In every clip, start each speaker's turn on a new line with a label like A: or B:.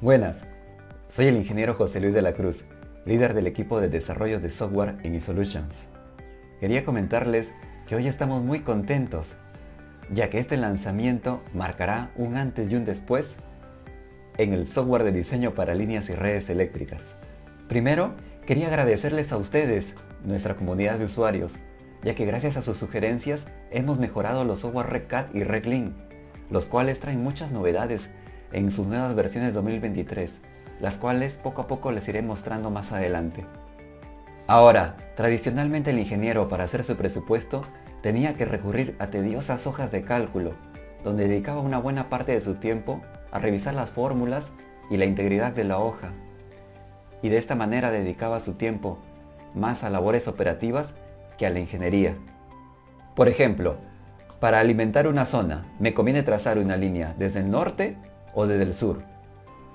A: Buenas, soy el ingeniero José Luis de la Cruz, líder del equipo de desarrollo de software en eSolutions. Quería comentarles que hoy estamos muy contentos, ya que este lanzamiento marcará un antes y un después en el software de diseño para líneas y redes eléctricas. Primero, quería agradecerles a ustedes, nuestra comunidad de usuarios, ya que gracias a sus sugerencias hemos mejorado los software RecCAD y RecLink, los cuales traen muchas novedades en sus nuevas versiones 2023, las cuales poco a poco les iré mostrando más adelante. Ahora, tradicionalmente el ingeniero para hacer su presupuesto tenía que recurrir a tediosas hojas de cálculo, donde dedicaba una buena parte de su tiempo a revisar las fórmulas y la integridad de la hoja, y de esta manera dedicaba su tiempo más a labores operativas que a la ingeniería. Por ejemplo, para alimentar una zona, me conviene trazar una línea desde el norte o desde el sur.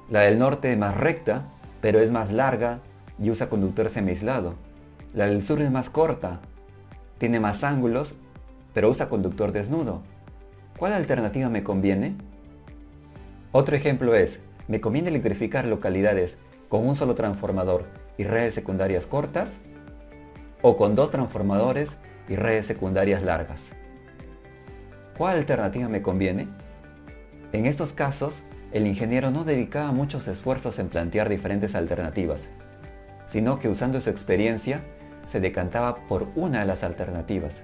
A: La del norte es más recta, pero es más larga y usa conductor semiaislado. La del sur es más corta, tiene más ángulos, pero usa conductor desnudo. ¿Cuál alternativa me conviene? Otro ejemplo es, ¿me conviene electrificar localidades con un solo transformador y redes secundarias cortas? ¿O con dos transformadores y redes secundarias largas? ¿Cuál alternativa me conviene? En estos casos, el ingeniero no dedicaba muchos esfuerzos en plantear diferentes alternativas, sino que usando su experiencia, se decantaba por una de las alternativas,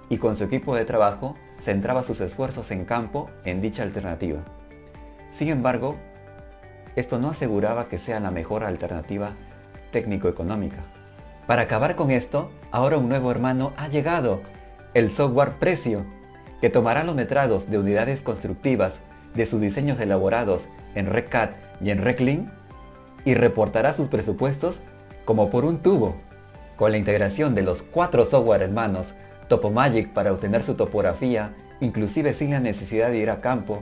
A: y con su equipo de trabajo centraba sus esfuerzos en campo en dicha alternativa. Sin embargo, esto no aseguraba que sea la mejor alternativa técnico-económica. Para acabar con esto, ahora un nuevo hermano ha llegado, el software Precio, que tomará los metrados de unidades constructivas de sus diseños elaborados en RecCAD y en RecLink y reportará sus presupuestos como por un tubo, con la integración de los 4 software hermanos Topomagic para obtener su topografía, inclusive sin la necesidad de ir a campo,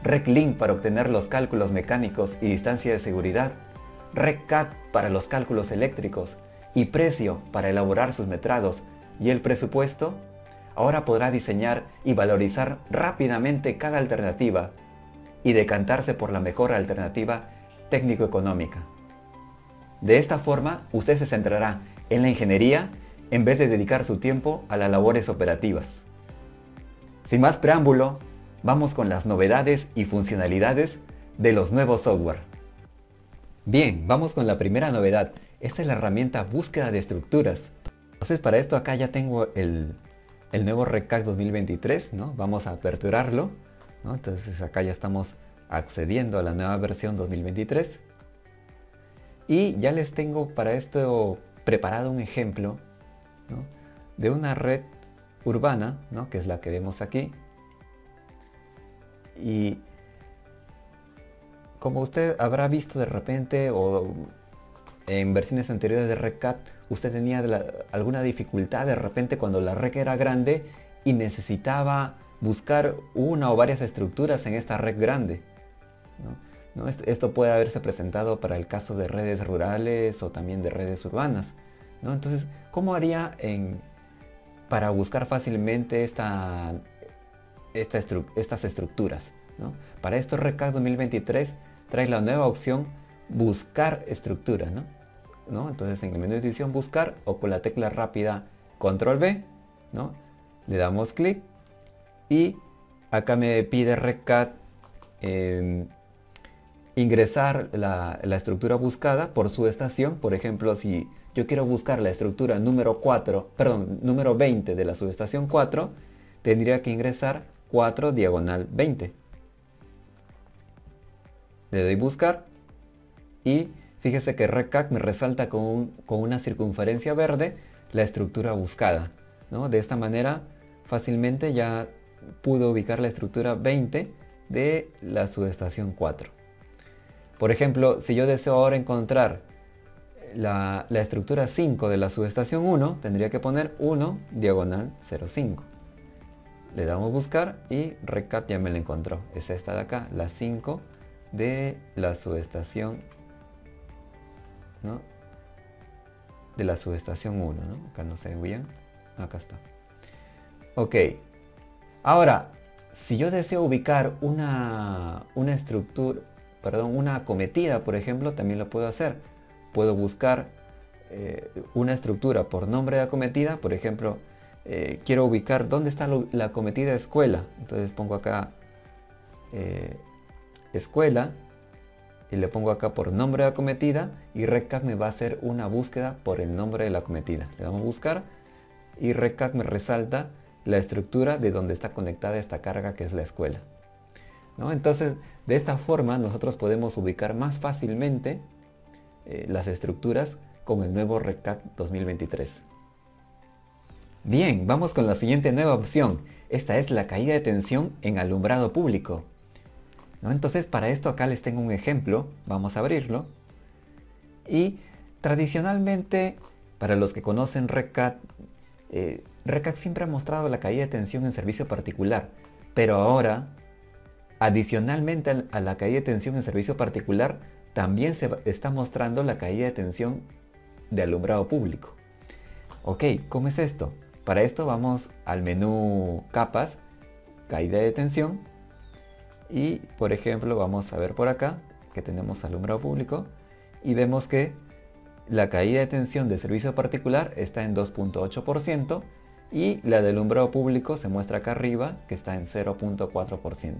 A: RecLink para obtener los cálculos mecánicos y distancia de seguridad, RecCAD para los cálculos eléctricos y Precio para elaborar sus metrados y el presupuesto. Ahora podrá diseñar y valorizar rápidamente cada alternativa y decantarse por la mejor alternativa técnico-económica. De esta forma, usted se centrará en la ingeniería en vez de dedicar su tiempo a las labores operativas. Sin más preámbulo, vamos con las novedades y funcionalidades de los nuevos software. Bien, vamos con la primera novedad. Esta es la herramienta búsqueda de estructuras. Entonces, para esto acá ya tengo el nuevo RecCAD 2023, ¿no? Vamos a aperturarlo, ¿no? Entonces acá ya estamos accediendo a la nueva versión 2023. Y ya les tengo para esto preparado un ejemplo, ¿no?, de una red urbana, ¿no?, que es la que vemos aquí. Y como usted habrá visto de repente o en versiones anteriores de RecCAD, usted tenía alguna dificultad de repente cuando la red era grande y necesitaba buscar una o varias estructuras en esta red grande, ¿no? Esto puede haberse presentado para el caso de redes rurales o también de redes urbanas, ¿no? Entonces, ¿cómo haría para buscar fácilmente estas estructuras, ¿no? Para esto RecCAD 2023 trae la nueva opción buscar estructura, ¿no? Entonces en el menú de edición buscar o con la tecla rápida control V, ¿no?, le damos clic y acá me pide RecCAD ingresar la estructura buscada por su estación. Por ejemplo, si yo quiero buscar la estructura número 20 de la subestación 4, tendría que ingresar 4 diagonal 20. Le doy buscar y fíjese que RecCAD me resalta con una circunferencia verde la estructura buscada, ¿no? De esta manera fácilmente ya pudo ubicar la estructura 20 de la subestación 4. Por ejemplo, si yo deseo ahora encontrar la estructura 5 de la subestación 1, tendría que poner 1 diagonal 05. Le damos buscar y RecCAD ya me la encontró. Es esta de acá, la 5 de la subestación, ¿no?, de la subestación 1, ¿no? Acá no se ve bien. Acá está. Ok. Ahora, si yo deseo ubicar una estructura, una acometida, por ejemplo, también lo puedo hacer. Puedo buscar una estructura por nombre de acometida. Por ejemplo, quiero ubicar dónde está la acometida escuela. Entonces pongo acá escuela y le pongo acá por nombre de acometida, y RECAD me va a hacer una búsqueda por el nombre de la acometida. Le damos a buscar y RECAD me resalta la estructura de donde está conectada esta carga, que es la escuela, ¿no? Entonces, de esta forma nosotros podemos ubicar más fácilmente las estructuras con el nuevo RECAD 2023. Bien, vamos con la siguiente nueva opción. Esta es la caída de tensión en alumbrado público, ¿no? Entonces, para esto acá les tengo un ejemplo. Vamos a abrirlo. Y tradicionalmente, para los que conocen RECAD, RECAD siempre ha mostrado la caída de tensión en servicio particular, pero ahora, adicionalmente a la caída de tensión en servicio particular, también se está mostrando la caída de tensión de alumbrado público. Ok, ¿cómo es esto? Para esto vamos al menú capas, caída de tensión, y por ejemplo vamos a ver por acá que tenemos alumbrado público y vemos que la caída de tensión de servicio particular está en 2.8% y la de alumbrado público se muestra acá arriba, que está en 0.4%.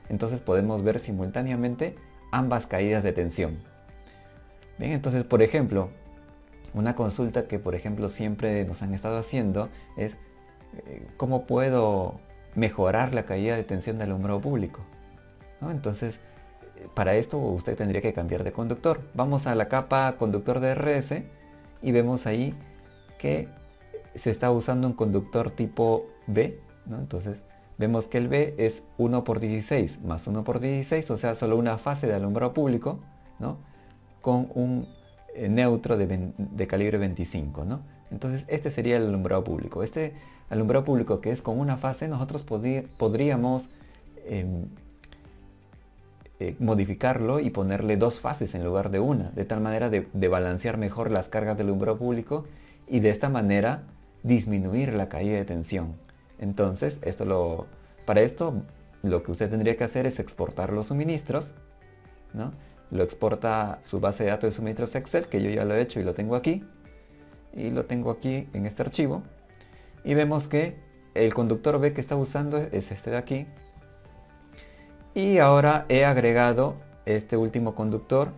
A: Entonces podemos ver simultáneamente ambas caídas de tensión. Bien, entonces por ejemplo, una consulta que por ejemplo siempre nos han estado haciendo es ¿cómo puedo mejorar la caída de tensión de alumbrado público? ¿No? Entonces, para esto usted tendría que cambiar de conductor. Vamos a la capa conductor de RS y vemos ahí que se está usando un conductor tipo B, ¿no? Entonces vemos que el B es 1/16 más 1/16, o sea, solo una fase de alumbrado público, ¿no? Con un neutro de calibre 25, ¿no? Entonces este sería el alumbrado público. Este alumbrado público que es con una fase, nosotros podríamos modificarlo y ponerle dos fases en lugar de una, de tal manera de balancear mejor las cargas del alumbrado público y de esta manera disminuir la caída de tensión. Entonces, para esto lo que usted tendría que hacer es exportar los suministros, ¿no? Lo exporta su base de datos de suministros Excel, que yo ya lo he hecho y lo tengo aquí. Y lo tengo aquí en este archivo. Y vemos que el conductor B que está usando es este de aquí. Y ahora he agregado este último conductor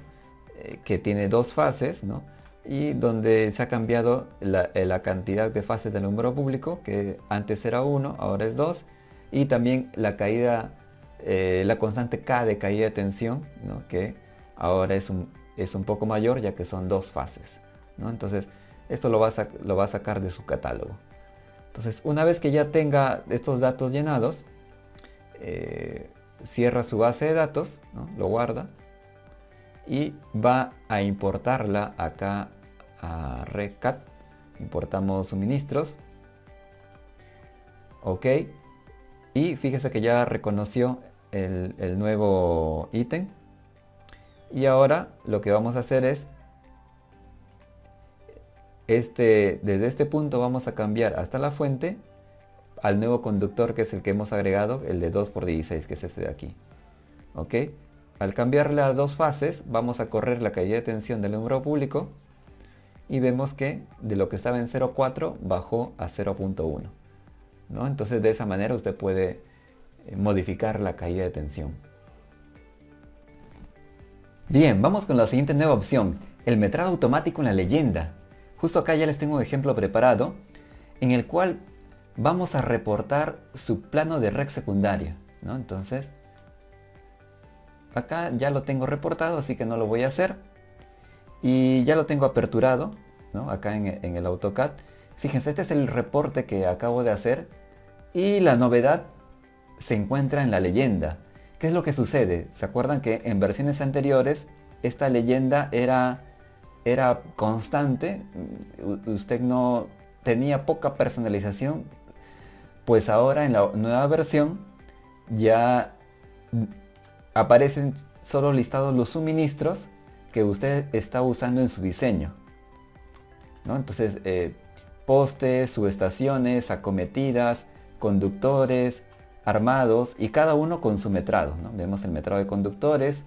A: que tiene dos fases, ¿no? Y donde se ha cambiado la cantidad de fases del alumbrado público, que antes era 1, ahora es 2. Y también la caída, la constante K de caída de tensión, ¿no? Que ahora es un poco mayor, ya que son dos fases, ¿no? Entonces esto lo va a sacar de su catálogo. Entonces, una vez que ya tenga estos datos llenados, cierra su base de datos, ¿no? Lo guarda y va a importarla acá a RECAD. Importamos suministros, ok, y fíjese que ya reconoció el nuevo ítem. Y ahora lo que vamos a hacer es desde este punto vamos a cambiar hasta la fuente al nuevo conductor, que es el que hemos agregado, el de 2/16, que es este de aquí. ¿Ok? Al cambiarle a dos fases, vamos a correr la caída de tensión del alumbrado público y vemos que de lo que estaba en 0.4 bajó a 0.1, ¿no? Entonces de esa manera usted puede modificar la caída de tensión. Bien, vamos con la siguiente nueva opción, el metrado automático en la leyenda. Justo acá ya les tengo un ejemplo preparado en el cual vamos a reportar su plano de red secundaria, ¿no? Entonces, acá ya lo tengo reportado, así que no lo voy a hacer. Y ya lo tengo aperturado, ¿no? Acá en el AutoCAD. Fíjense, este es el reporte que acabo de hacer. Y la novedad se encuentra en la leyenda. ¿Qué es lo que sucede? ¿Se acuerdan que en versiones anteriores esta leyenda era constante? Usted no tenía poca personalización. Pues ahora en la nueva versión ya aparecen solo listados los suministros que usted está usando en su diseño, ¿no? Entonces, postes, subestaciones, acometidas, conductores, armados y cada uno con su metrado, ¿no? Vemos el metrado de conductores,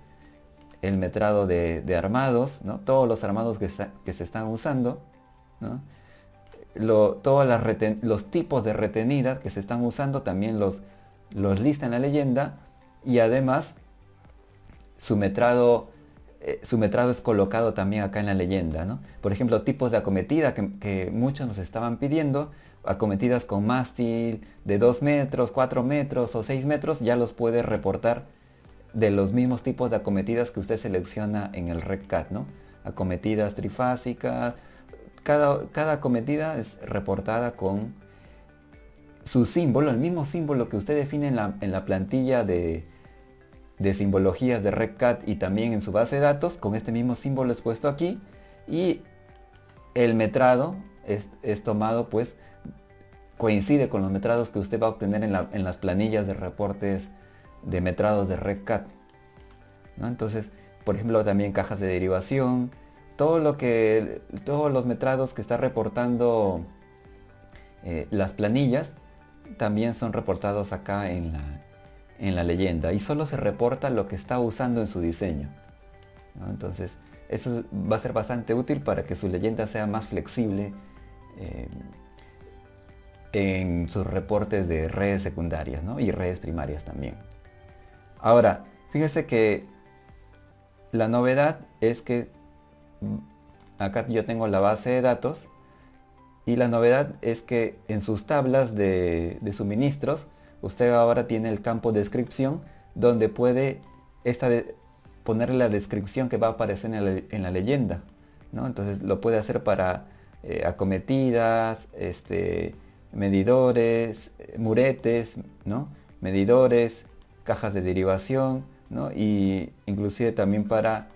A: el metrado de armados, ¿no? Todos los armados que se están usando, ¿no? Los tipos de retenidas que se están usando también los lista en la leyenda, y además su metrado es colocado también acá en la leyenda, ¿no? Por ejemplo, tipos de acometida que muchos nos estaban pidiendo, acometidas con mástil de 2 metros, 4 metros o 6 metros, ya los puede reportar de los mismos tipos de acometidas que usted selecciona en el RECCAT, ¿no? Acometidas trifásicas, cada acometida es reportada con su símbolo, el mismo símbolo que usted define en la plantilla de simbologías de RECCAT y también en su base de datos. Con este mismo símbolo es puesto aquí, y el metrado es tomado, pues coincide con los metrados que usted va a obtener en las planillas de reportes de metrados de RECCAT, ¿no? Entonces, por ejemplo, también cajas de derivación, todos los metrados que está reportando las planillas también son reportados acá en la leyenda, y solo se reporta lo que está usando en su diseño, ¿no? Entonces eso va a ser bastante útil para que su leyenda sea más flexible en sus reportes de redes secundarias, ¿no? Y redes primarias también. Ahora, fíjese que la novedad es que acá yo tengo la base de datos, y la novedad es que en sus tablas de suministros usted ahora tiene el campo descripción, donde puede ponerle la descripción que va a aparecer en la leyenda, ¿no? Entonces lo puede hacer para acometidas, medidores, muretes, ¿no? Medidores, cajas de derivación, ¿no? Y inclusive también para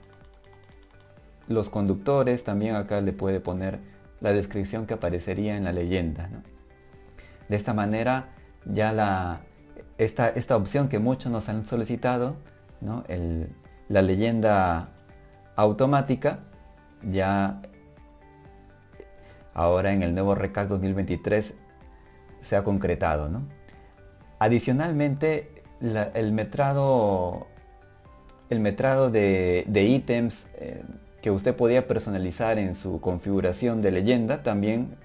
A: los conductores, también acá le puede poner la descripción que aparecería en la leyenda, ¿no? De esta manera ya esta opción que muchos nos han solicitado, ¿no? La leyenda automática, ya ahora en el nuevo RECCAT 2023 se ha concretado, ¿no? Adicionalmente, el metrado de ítems que usted podía personalizar en su configuración de leyenda también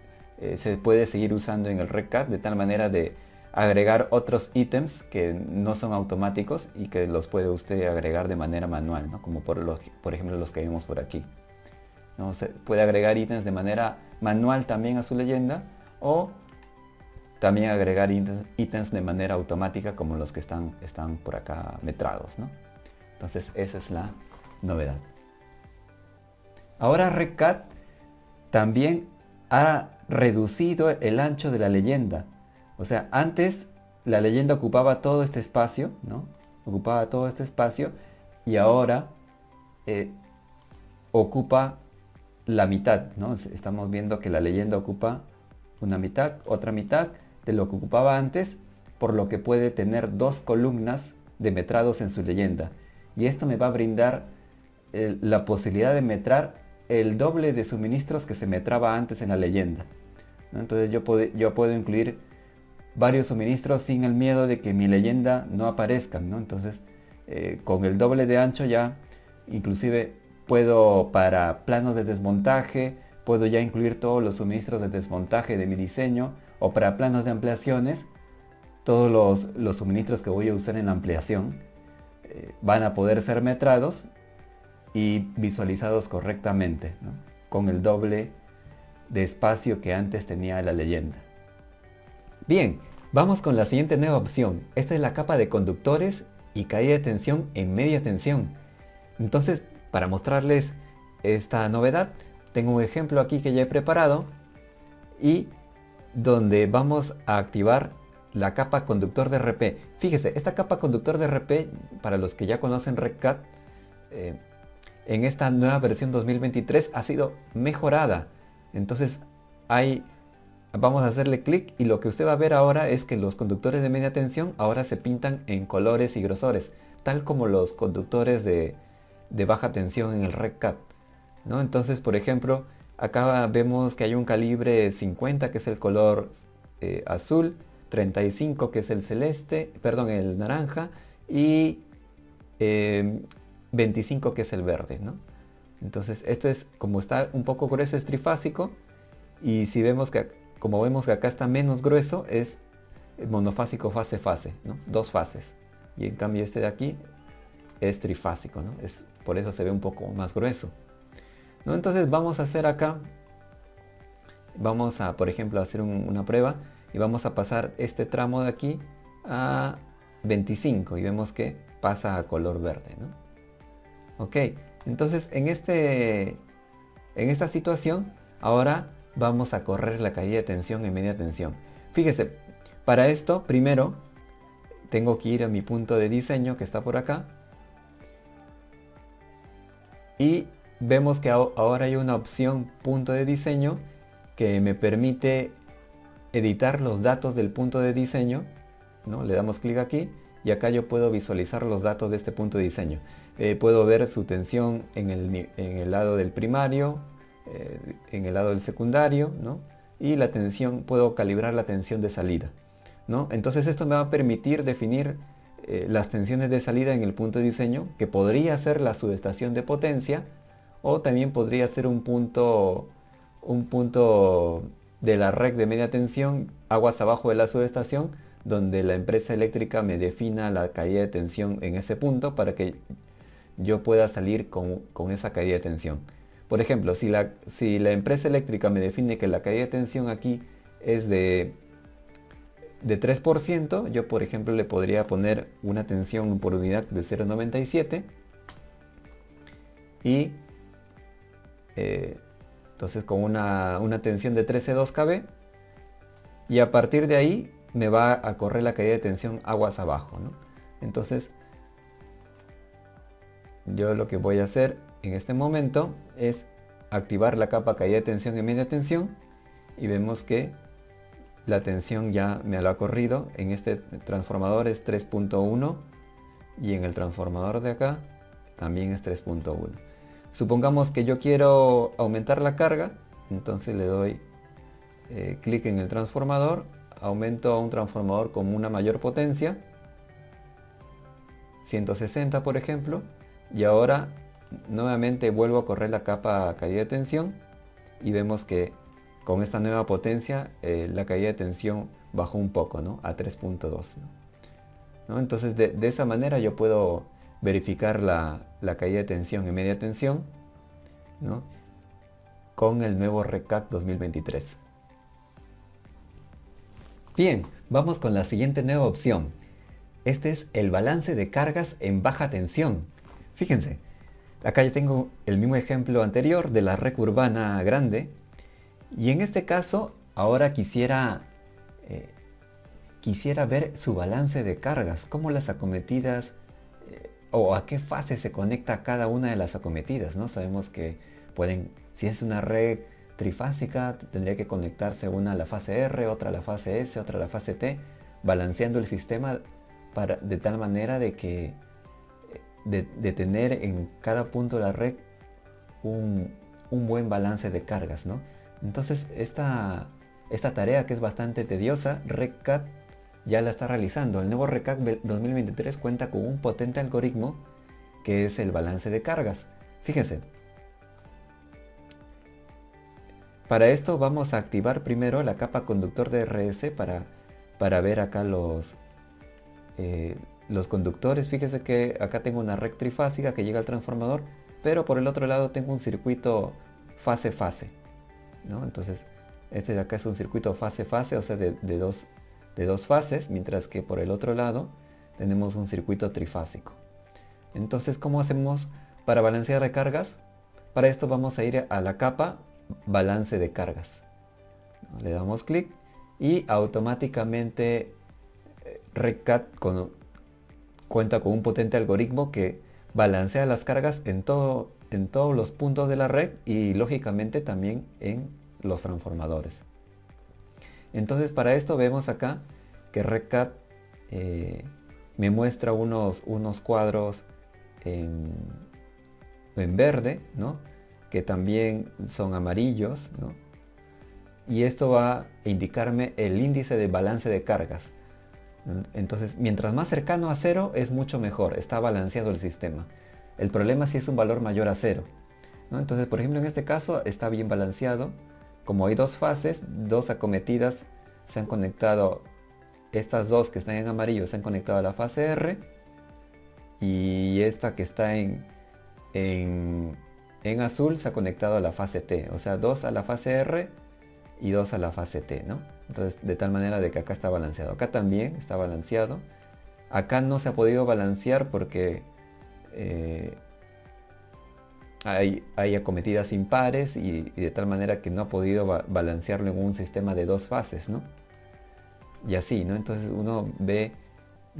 A: se puede seguir usando en el RECCAT, de tal manera de agregar otros ítems que no son automáticos y que los puede usted agregar de manera manual, ¿no? Como por ejemplo los que vemos por aquí, ¿no? Se puede agregar ítems de manera manual también a su leyenda, o también agregar ítems de manera automática como los que están por acá metrados, ¿no? Entonces esa es la novedad. Ahora RECCAT también ha reducido el ancho de la leyenda. O sea, antes la leyenda ocupaba todo este espacio, ¿no? Ocupaba todo este espacio, y ahora ocupa la mitad, ¿no? Estamos viendo que la leyenda ocupa una mitad, otra mitad de lo que ocupaba antes, por lo que puede tener 2 columnas de metrados en su leyenda. Y esto me va a brindar la posibilidad de metrar el doble de suministros que se metraba antes en la leyenda, ¿no? Entonces yo puedo incluir varios suministros sin el miedo de que mi leyenda no aparezcan, ¿no? Entonces con el doble de ancho ya inclusive puedo, para planos de desmontaje, puedo ya incluir todos los suministros de desmontaje de mi diseño, o para planos de ampliaciones, todos los suministros que voy a usar en la ampliación van a poder ser metrados y visualizados correctamente, ¿no? Con el doble de espacio que antes tenía la leyenda. Bien, vamos con la siguiente nueva opción. Esta es la capa de conductores y caída de tensión en media tensión. Entonces, para mostrarles esta novedad, tengo un ejemplo aquí que ya he preparado, y donde vamos a activar la capa conductor de RP. Fíjese, esta capa conductor de RP, para los que ya conocen RECCAT, en esta nueva versión 2023 ha sido mejorada. Entonces vamos a hacerle clic, y lo que usted va a ver ahora es que los conductores de media tensión ahora se pintan en colores y grosores, tal como los conductores de baja tensión en el RECCAT, ¿no? Entonces, por ejemplo, acá vemos que hay un calibre 50 que es el color azul, 35 que es el celeste, perdón, el naranja, y 25 que es el verde, ¿no? Entonces esto es, como está un poco grueso, es trifásico, y si vemos que, como vemos que acá está menos grueso, es monofásico fase-fase, ¿no? Dos fases. Y en cambio este de aquí es trifásico, ¿no? Por eso se ve un poco más grueso, ¿no? Entonces vamos a hacer acá, vamos a, por ejemplo, hacer una prueba y vamos a pasar este tramo de aquí a 25 y vemos que pasa a color verde, ¿no? Ok, entonces en esta situación ahora vamos a correr la caída de tensión en media tensión. Fíjese, para esto primero tengo que ir a mi punto de diseño que está por acá y vemos que ahora hay una opción punto de diseño que me permite editar los datos del punto de diseño, ¿no? Le damos clic aquí y acá yo puedo visualizar los datos de este punto de diseño. Puedo ver su tensión en el lado del primario, en el lado del secundario, ¿no? Y la tensión, puedo calibrar la tensión de salida, ¿no? Entonces esto me va a permitir definir las tensiones de salida en el punto de diseño, que podría ser la subestación de potencia o también podría ser un punto de la red de media tensión aguas abajo de la subestación, donde la empresa eléctrica me defina la caída de tensión en ese punto para que yo pueda salir con esa caída de tensión. Por ejemplo, si la empresa eléctrica me define que la caída de tensión aquí es de 3%, yo por ejemplo le podría poner una tensión por unidad de 0,97 y entonces con una tensión de 13,2 kV, y a partir de ahí me va a correr la caída de tensión aguas abajo, ¿no? Entonces yo lo que voy a hacer en este momento es activar la capa caída de tensión en media tensión y vemos que la tensión ya me lo ha corrido. En este transformador es 3.1 y en el transformador de acá también es 3.1. Supongamos que yo quiero aumentar la carga, entonces le doy clic en el transformador, aumento a un transformador con una mayor potencia, 160 por ejemplo, y ahora nuevamente vuelvo a correr la capa caída de tensión y vemos que con esta nueva potencia la caída de tensión bajó un poco, ¿no? A 3.2, ¿no? Entonces de esa manera yo puedo verificar la caída de tensión en media tensión, ¿no? Con el nuevo RECAD 2023. Bien, vamos con la siguiente nueva opción. Este es el balance de cargas en baja tensión. Fíjense, acá ya tengo el mismo ejemplo anterior de la red urbana grande. Y en este caso, ahora quisiera ver su balance de cargas, cómo las acometidas o a qué fase se conecta cada una de las acometidas, ¿no? Sabemos que si es una red trifásica, tendría que conectarse una a la fase R, otra a la fase S, otra a la fase T, balanceando el sistema de tal manera de que de tener en cada punto de la red un buen balance de cargas, ¿no? Entonces esta tarea, que es bastante tediosa, RECAD ya la está realizando. El nuevo RECAD 2023 cuenta con un potente algoritmo que es el balance de cargas. Fíjense, para esto vamos a activar primero la capa conductor de RS para ver acá los conductores. Fíjese que acá tengo una red trifásica que llega al transformador, pero por el otro lado tengo un circuito fase-fase, ¿no? Entonces este de acá es un circuito fase-fase, o sea de dos fases, mientras que por el otro lado tenemos un circuito trifásico. Entonces, ¿cómo hacemos para balancear de cargas? Para esto vamos a ir a la capa balance de cargas. Le damos clic y automáticamente RECAD cuenta con un potente algoritmo que balancea las cargas en todos los puntos de la red y lógicamente también en los transformadores. Entonces para esto vemos acá que RECAD me muestra unos cuadros en verde, ¿no? Que también son amarillos, ¿no? Y esto va a indicarme el índice de balance de cargas. Entonces mientras más cercano a cero es mucho mejor, está balanceado el sistema. El problema es si es un valor mayor a 0, ¿no? Entonces, por ejemplo, en este caso está bien balanceado. Como hay dos fases, dos acometidas se han conectado, estas dos que están en amarillo se han conectado a la fase R, y esta que está en azul se ha conectado a la fase T. O sea, dos a la fase R y dos a la fase T, ¿no? Entonces, de tal manera de que acá está balanceado. Acá también está balanceado. Acá no se ha podido balancear porque hay acometidas impares y de tal manera que no ha podido balancearlo en un sistema de dos fases, ¿no? Y así, ¿no? Entonces uno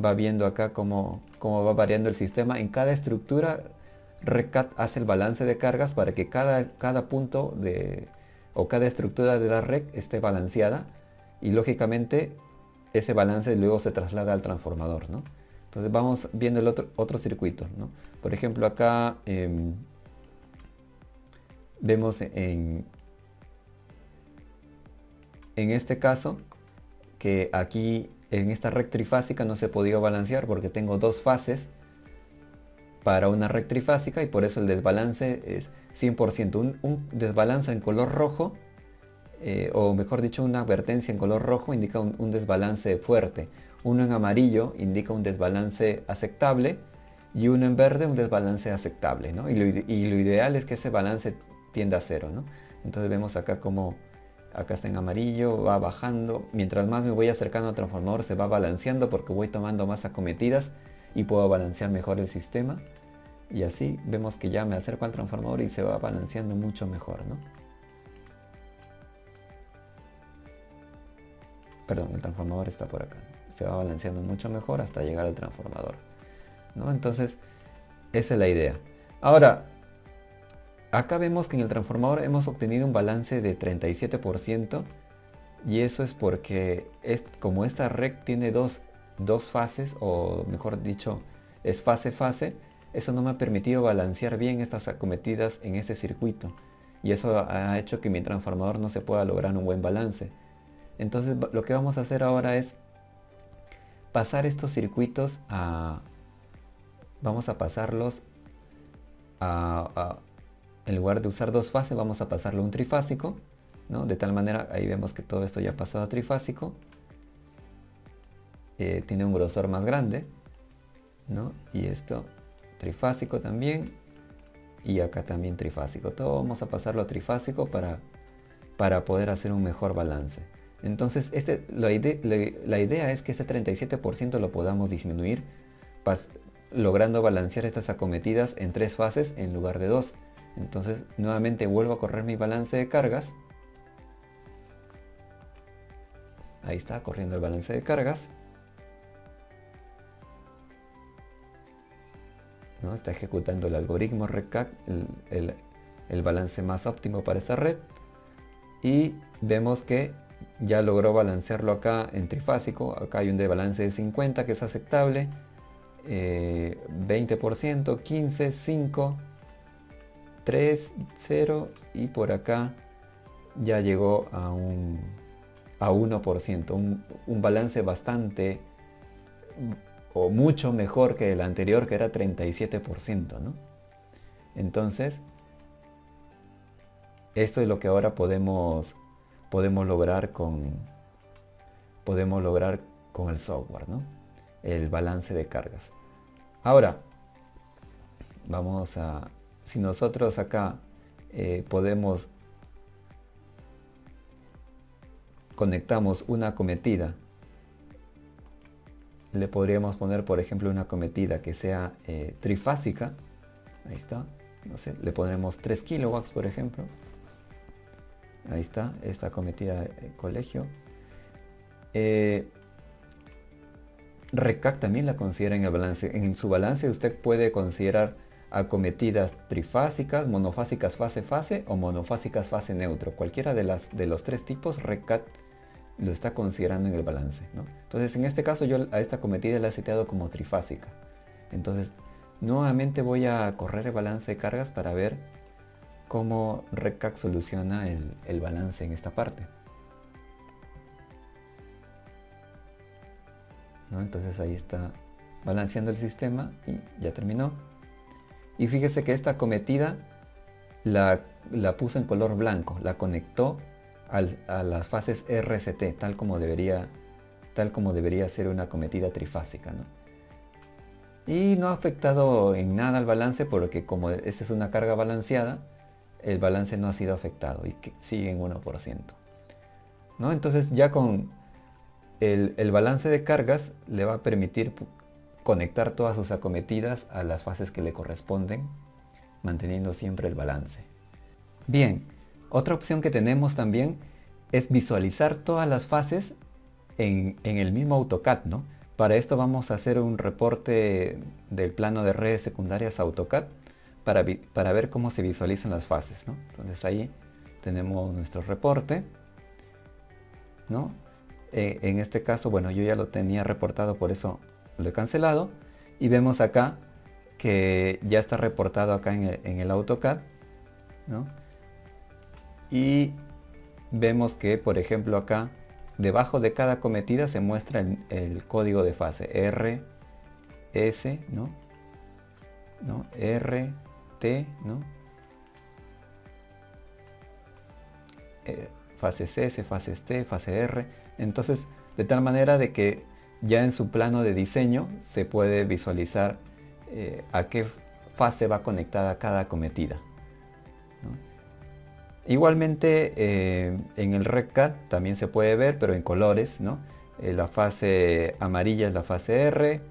A: va viendo acá cómo va variando el sistema. En cada estructura, RECCAT hace el balance de cargas para que cada punto o cada estructura de la red esté balanceada, y lógicamente ese balance luego se traslada al transformador, ¿no? Entonces vamos viendo el otro circuito, ¿no? Por ejemplo, acá vemos en este caso que aquí en esta red trifásica no se ha podido balancear porque tengo dos fases para una red trifásica, y por eso el desbalance es 100%. Un desbalance en color rojo, o mejor dicho, una advertencia en color rojo indica un desbalance fuerte. Uno en amarillo indica un desbalance aceptable, y uno en verde un desbalance aceptable, ¿no? Y lo ideal es que ese balance tienda a cero, ¿no? Entonces vemos acá como acá está en amarillo, va bajando. Mientras más me voy acercando al transformador, se va balanceando porque voy tomando más acometidas y puedo balancear mejor el sistema. Y así vemos que ya me acerco al transformador y se va balanceando mucho mejor, ¿no? Perdón, el transformador está por acá. Se va balanceando mucho mejor hasta llegar al transformador, ¿no? Entonces, esa es la idea. Ahora, acá vemos que en el transformador hemos obtenido un balance de 37%, y eso es porque como esta red tiene dos fases, o mejor dicho, es fase-fase, eso no me ha permitido balancear bien estas acometidas en ese circuito, y eso ha hecho que mi transformador no se pueda lograr un buen balance. Entonces lo que vamos a hacer ahora es pasar estos circuitos vamos a pasarlos en lugar de usar dos fases, vamos a pasarlo a un trifásico, ¿no? De tal manera, ahí vemos que todo esto ya ha pasado a trifásico. Tiene un grosor más grande, ¿no? Y esto trifásico también, y acá también trifásico. Todo vamos a pasarlo a trifásico para poder hacer un mejor balance. Entonces la idea es que este 37% lo podamos disminuir, logrando balancear estas acometidas en tres fases en lugar de dos. Entonces nuevamente vuelvo a correr mi balance de cargas. Ahí está corriendo el balance de cargas, ¿no? Está ejecutando el algoritmo RECCAT, el balance más óptimo para esta red, y vemos que ya logró balancearlo acá en trifásico. Acá hay un desbalance de 50 que es aceptable, 20%, 15, 5, 3, 0, y por acá ya llegó a 1%, un balance bastante o mucho mejor que el anterior, que era 37%, ¿no? Entonces, esto es lo que ahora podemos lograr con el software, ¿no? El balance de cargas. Ahora, si nosotros acá conectamos una acometida, le podríamos poner, por ejemplo, una acometida que sea trifásica. Ahí está, no sé, le pondremos 3 kilowatts, por ejemplo. Ahí está, esta acometida de colegio. RECCAT también la considera en el balance. En su balance usted puede considerar acometidas trifásicas, monofásicas fase-fase o monofásicas fase neutro. Cualquiera de los tres tipos, RECCAT lo está considerando en el balance, ¿no? Entonces, en este caso yo a esta acometida la he seteado como trifásica. Entonces, nuevamente voy a correr el balance de cargas para ver cómo RECCAT soluciona el balance en esta parte, ¿no? Entonces ahí está balanceando el sistema y ya terminó. Y fíjese que esta acometida la puso en color blanco, la conectó a las fases RCT, tal como debería ser una acometida trifásica, ¿no? Y no ha afectado en nada al balance porque como esta es una carga balanceada, el balance no ha sido afectado y sigue en 1%, ¿no? Entonces ya con el balance de cargas le va a permitir conectar todas sus acometidas a las fases que le corresponden, manteniendo siempre el balance. Bien, otra opción que tenemos también es visualizar todas las fases en el mismo AutoCAD, ¿no? Para esto vamos a hacer un reporte del plano de redes secundarias AutoCAD para ver cómo se visualizan las fases, ¿no? Entonces ahí tenemos nuestro reporte, ¿no? En este caso, bueno, yo ya lo tenía reportado, por eso lo he cancelado. Y vemos acá que ya está reportado acá en el AutoCAD, ¿no? Y vemos que, por ejemplo, acá debajo de cada acometida se muestra el código de fase R, S, ¿no? R, T, ¿no? Fases S, fases T, fase R. Entonces, de tal manera de que ya en su plano de diseño se puede visualizar a qué fase va conectada cada acometida, ¿no? Igualmente en el RecCAD también se puede ver, pero en colores, ¿no? La fase amarilla es la fase R,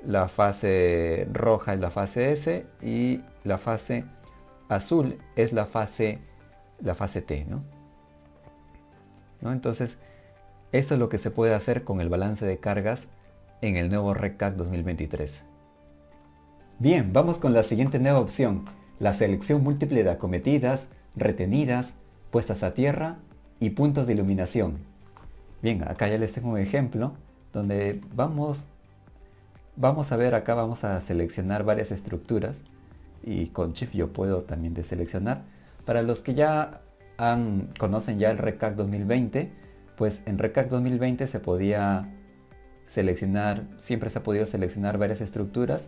A: la fase roja es la fase S y la fase azul es la fase T, ¿no? Entonces, esto es lo que se puede hacer con el balance de cargas en el nuevo RecCAD 2023. Bien, vamos con la siguiente nueva opción, la selección múltiple de acometidas, retenidas, puestas a tierra y puntos de iluminación. Bien, acá ya les tengo un ejemplo donde vamos a ver acá, vamos a seleccionar varias estructuras y con Shift yo puedo también deseleccionar. Para los que ya conocen ya el RecCAD 2020, pues en RecCAD 2020 se podía seleccionar, siempre se ha podido seleccionar varias estructuras,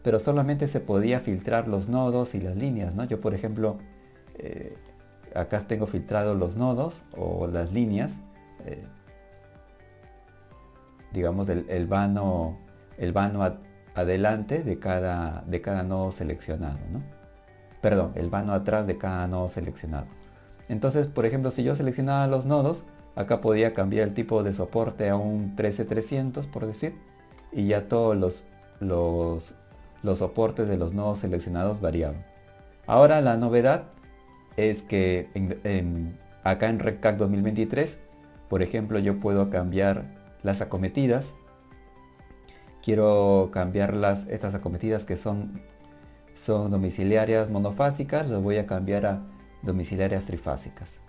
A: pero solamente se podía filtrar los nodos y las líneas, ¿no? Yo por ejemplo, acá tengo filtrado los nodos o las líneas, digamos el vano adelante de cada nodo seleccionado, ¿no? Perdón, el vano atrás de cada nodo seleccionado. Entonces, por ejemplo, si yo seleccionaba los nodos, acá podía cambiar el tipo de soporte a un 13300, por decir, y ya todos los soportes de los nodos seleccionados variaban. Ahora la novedad es que acá en RecCAD 2023, por ejemplo, yo puedo cambiar las acometidas. Quiero cambiar estas acometidas que son domiciliarias monofásicas, las voy a cambiar a domiciliarias trifásicas.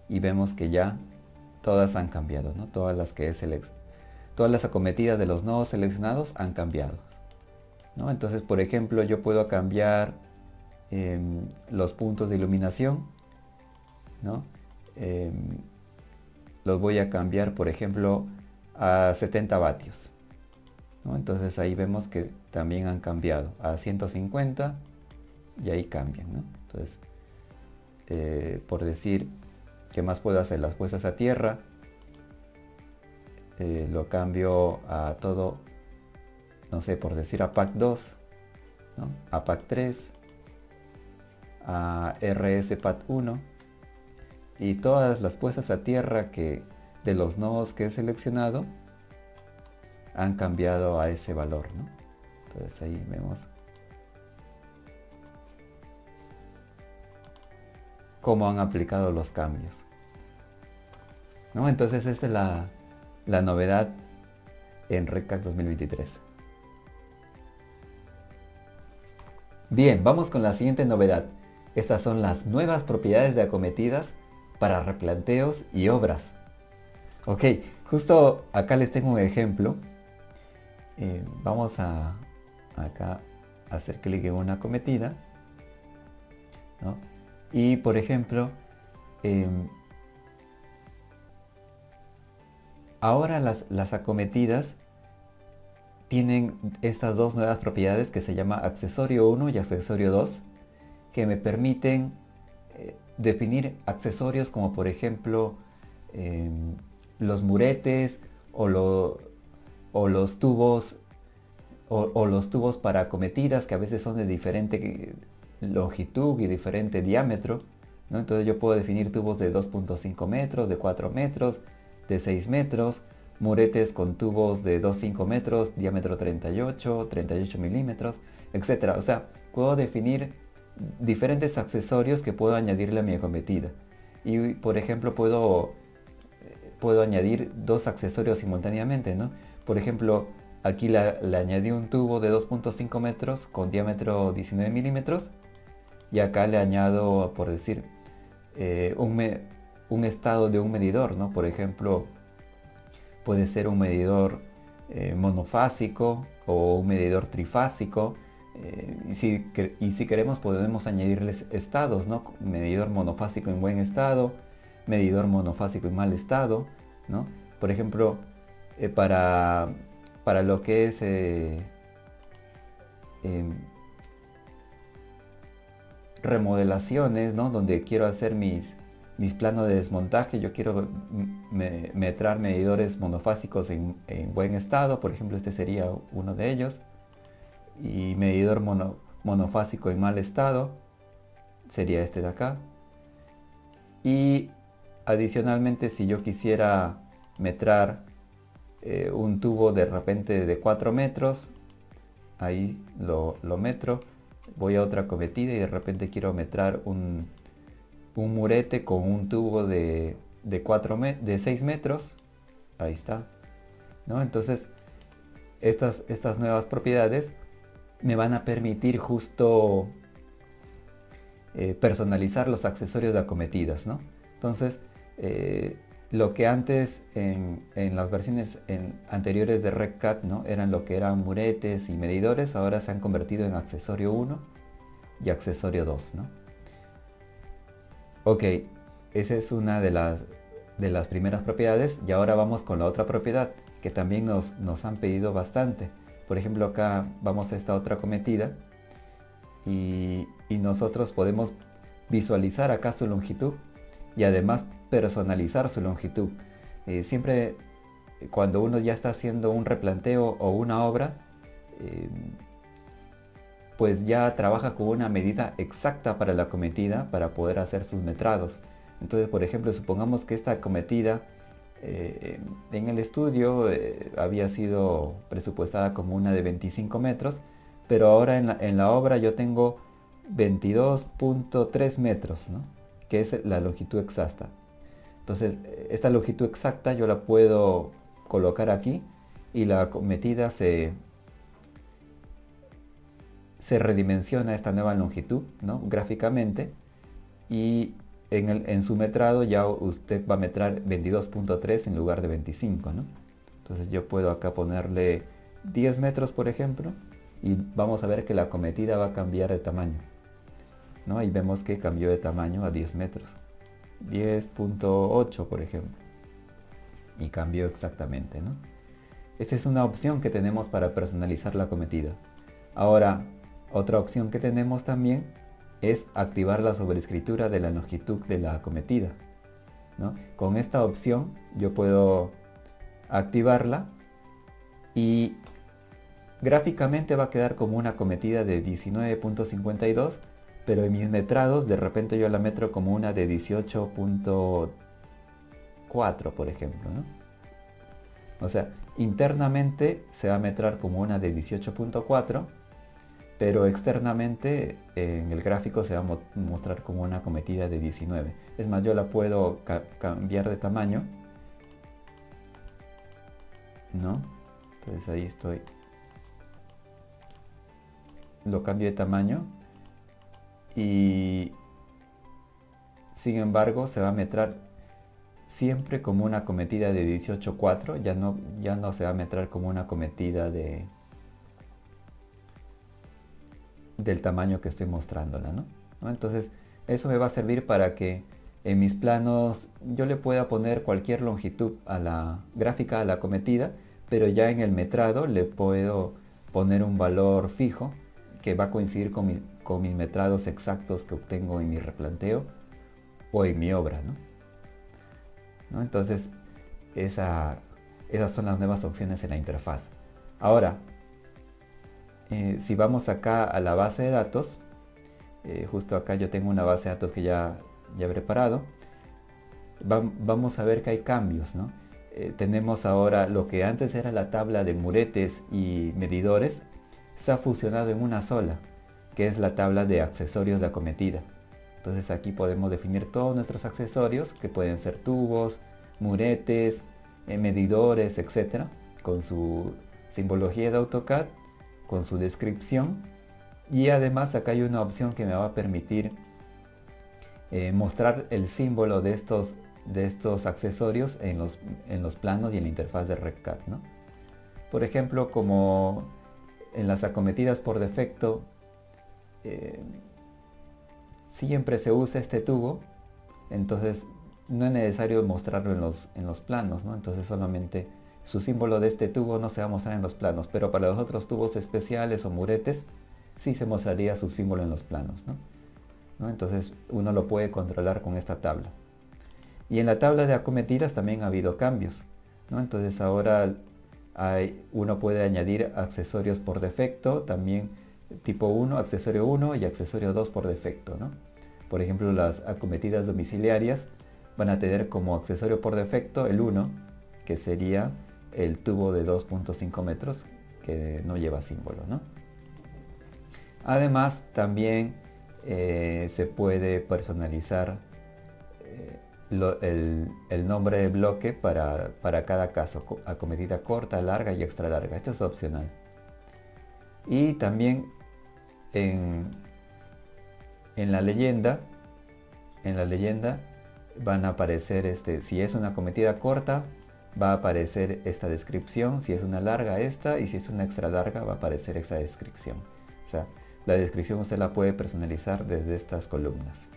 A: Y vemos que ya todas han cambiado, ¿no? Todas las acometidas de los nodos seleccionados han cambiado, ¿no? Entonces, por ejemplo, yo puedo cambiar los puntos de iluminación, ¿no? Los voy a cambiar, por ejemplo, a 70 vatios, ¿no? Entonces ahí vemos que también han cambiado a 150 y ahí cambian, ¿no? Entonces, por decir, ¿qué más puedo hacer? Las puestas a tierra, lo cambio a todo, no sé, por decir a PAC 2, ¿no? A PAC 3, a RS PAC 1, y todas las puestas a tierra de los nodos que he seleccionado han cambiado a ese valor, ¿no? Entonces ahí vemos cómo han aplicado los cambios, ¿no? Entonces esta es la novedad en RecCAD 2023. Bien, vamos con la siguiente novedad. Estas son las nuevas propiedades de acometidas para replanteos y obras. Ok, justo acá les tengo un ejemplo. Vamos a acá hacer clic en una acometida, ¿no? Y por ejemplo, ahora las acometidas tienen estas dos nuevas propiedades que se llama accesorio 1 y accesorio 2, que me permiten definir accesorios como por ejemplo los muretes o, o los tubos o los tubos para acometidas, que a veces son de diferente longitud y diferente diámetro, ¿no? Entonces yo puedo definir tubos de 2.5 metros, de 4 metros, de 6 metros, muretes con tubos de 2,5 metros, diámetro 38 milímetros, etc. O sea, puedo definir diferentes accesorios que puedo añadirle a mi acometida. Y por ejemplo puedo añadir dos accesorios simultáneamente, ¿no? Por ejemplo, aquí le añadí un tubo de 2.5 metros con diámetro 19 milímetros y acá le añado, por decir, un estado de un medidor, ¿no? Por ejemplo, puede ser un medidor monofásico o un medidor trifásico. Y si queremos podemos añadirles estados, ¿no? Medidor monofásico en buen estado, medidor monofásico en mal estado, ¿no? Por ejemplo, para lo que es remodelaciones, ¿no? Donde quiero hacer mis planos de desmontaje, yo quiero metrar medidores monofásicos en buen estado, por ejemplo este sería uno de ellos, y medidor monofásico en mal estado sería este de acá. Y adicionalmente, si yo quisiera metrar un tubo de repente de 4 metros, ahí lo metro, voy a otra acometida y de repente quiero metrar un murete con un tubo de 6 metros, ahí está, ¿no? Entonces estas nuevas propiedades me van a permitir justo personalizar los accesorios de acometidas, ¿no? Entonces lo que antes en las versiones anteriores de RecCAD, ¿no? Eran lo que eran muretes y medidores, ahora se han convertido en accesorio 1 y accesorio 2, ¿no? Ok, esa es una de las primeras propiedades, y ahora vamos con la otra propiedad que también nos han pedido bastante. Por ejemplo, acá vamos a esta otra acometida y nosotros podemos visualizar acá su longitud y además personalizar su longitud. Siempre cuando uno ya está haciendo un replanteo o una obra, pues ya trabaja con una medida exacta para la acometida para poder hacer sus metrados. Entonces, por ejemplo, supongamos que esta acometida en el estudio había sido presupuestada como una de 25 metros, pero ahora en la obra yo tengo 22.3 metros, ¿no? Que es la longitud exacta. Entonces, esta longitud exacta yo la puedo colocar aquí y la acometida se redimensiona esta nueva longitud, ¿no? Gráficamente, y en su metrado ya usted va a metrar 22.3 en lugar de 25, ¿no? Entonces yo puedo acá ponerle 10 metros, por ejemplo, y vamos a ver que la acometida va a cambiar de tamaño, ¿no? Ahí vemos que cambió de tamaño a 10 metros. 10.8, por ejemplo. Y cambió exactamente, ¿no? Esa es una opción que tenemos para personalizar la acometida. Ahora, otra opción que tenemos también es activar la sobrescritura de la longitud de la acometida, ¿no? Con esta opción yo puedo activarla y gráficamente va a quedar como una acometida de 19.52, pero en mis metrados de repente yo la metro como una de 18.4, por ejemplo, ¿no? O sea, internamente se va a metrar como una de 18.4, pero externamente en el gráfico se va a mostrar como una acometida de 19. Es más, yo la puedo cambiar de tamaño, ¿no? Entonces ahí estoy. Lo cambio de tamaño y sin embargo se va a metrar siempre como una acometida de 18.4, ya no se va a metrar como una acometida del tamaño que estoy mostrándola, ¿no? Entonces eso me va a servir para que en mis planos yo le pueda poner cualquier longitud a la gráfica, a la acometida, pero ya en el metrado le puedo poner un valor fijo que va a coincidir con mis metrados exactos que obtengo en mi replanteo o en mi obra, ¿no? Entonces, esas son las nuevas opciones en la interfaz. Ahora, si vamos acá a la base de datos, justo acá yo tengo una base de datos que ya he preparado. Vamos a ver que hay cambios, ¿no? Tenemos ahora lo que antes era la tabla de muretes y medidores, se ha fusionado en una sola, que es la tabla de accesorios de acometida. Entonces aquí podemos definir todos nuestros accesorios, que pueden ser tubos, muretes, medidores, etcétera, con su simbología de AutoCAD, con su descripción. Y además acá hay una opción que me va a permitir mostrar el símbolo de estos accesorios en los planos y en la interfaz de RecCAD, ¿no? Por ejemplo, como en las acometidas por defecto siempre se usa este tubo, entonces no es necesario mostrarlo en los planos, ¿no? Entonces solamente su símbolo de este tubo no se va a mostrar en los planos, pero para los otros tubos especiales o muretes sí se mostraría su símbolo en los planos, ¿no? Entonces uno lo puede controlar con esta tabla. Y en la tabla de acometidas también ha habido cambios, ¿no? Entonces ahora uno puede añadir accesorios por defecto, también tipo 1, accesorio 1 y accesorio 2 por defecto, ¿no? Por ejemplo, las acometidas domiciliarias van a tener como accesorio por defecto el 1, que sería el tubo de 2.5 metros que no lleva símbolo, ¿no? Además, también se puede personalizar el nombre de bloque para cada caso, acometida corta, larga y extra larga. Esto es opcional. Y también en la leyenda van a aparecer, si es una acometida corta, va a aparecer esta descripción, si es una larga esta, y si es una extra larga va a aparecer esa descripción. O sea, la descripción usted la puede personalizar desde estas columnas,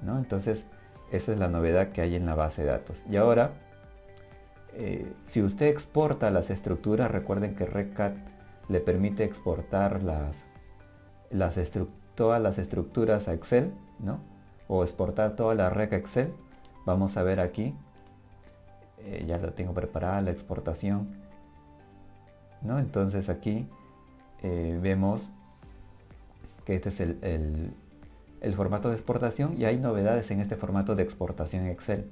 A: ¿no? Entonces, esa es la novedad que hay en la base de datos. Y ahora, si usted exporta las estructuras, recuerden que RecCAD le permite exportar todas las estructuras a Excel, ¿no? O exportar toda la rec a Excel. Vamos a ver aquí, ya lo tengo preparada la exportación, ¿no? Entonces aquí vemos que este es el formato de exportación, y hay novedades en este formato de exportación en Excel,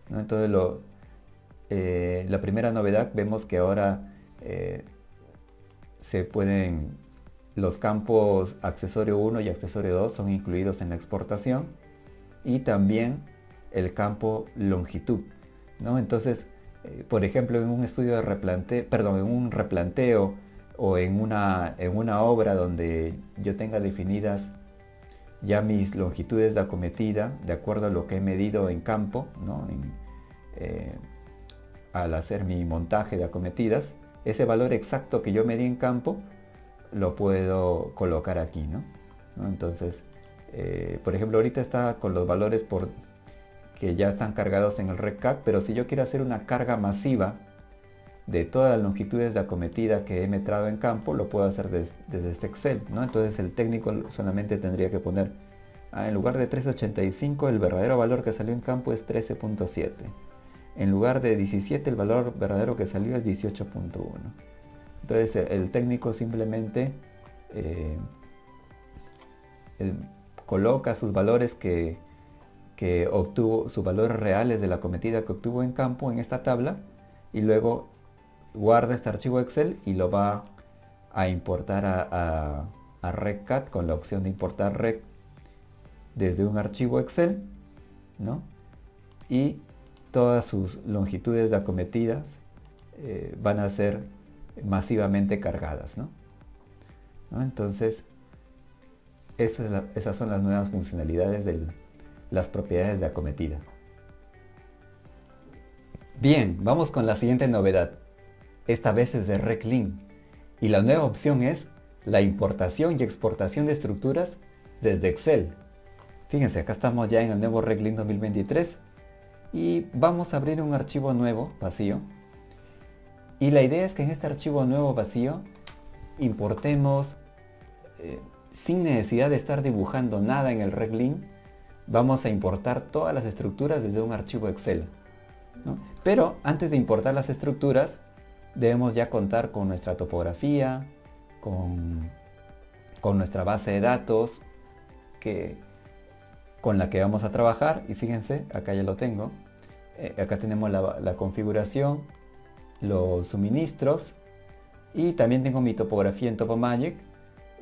A: ¿no? Entonces la primera novedad, vemos que ahora los campos accesorio 1 y accesorio 2 son incluidos en la exportación, y también el campo longitud, ¿no? Entonces, por ejemplo, en un estudio de en un replanteo o en una obra donde yo tenga definidas ya mis longitudes de acometida de acuerdo a lo que he medido en campo, ¿no? Al hacer mi montaje de acometidas, ese valor exacto que yo medí en campo lo puedo colocar aquí, ¿no? Entonces, por ejemplo, ahorita está con los valores que ya están cargados en el RecCAD, pero si yo quiero hacer una carga masiva de todas las longitudes de acometida que he metrado en campo, lo puedo hacer desde este Excel, ¿no? Entonces el técnico solamente tendría que poner, en lugar de 385, el verdadero valor que salió en campo es 13.7. En lugar de 17, el valor verdadero que salió es 18.1. Entonces el técnico simplemente coloca sus valores que obtuvo, sus valores reales de la acometida que obtuvo en campo en esta tabla, y luego guarda este archivo Excel y lo va a importar a RecCAD con la opción de importar rec desde un archivo Excel, ¿no? Y todas sus longitudes de acometidas van a ser masivamente cargadas, ¿no? Entonces, esas son las nuevas funcionalidades de las propiedades de acometida. Bien, vamos con la siguiente novedad. Esta vez es de RecLink, y la nueva opción es la importación y exportación de estructuras desde Excel. Fíjense, acá estamos ya en el nuevo RecLink 2023, y vamos a abrir un archivo nuevo, vacío. Y la idea es que en este archivo nuevo vacío importemos, sin necesidad de estar dibujando nada en el Reclin, vamos a importar todas las estructuras desde un archivo Excel, ¿no? Pero antes de importar las estructuras, debemos ya contar con nuestra topografía, con nuestra base de datos con la que vamos a trabajar. Y fíjense, acá ya lo tengo. Acá tenemos la configuración, los suministros, y también tengo mi topografía en Topomagic.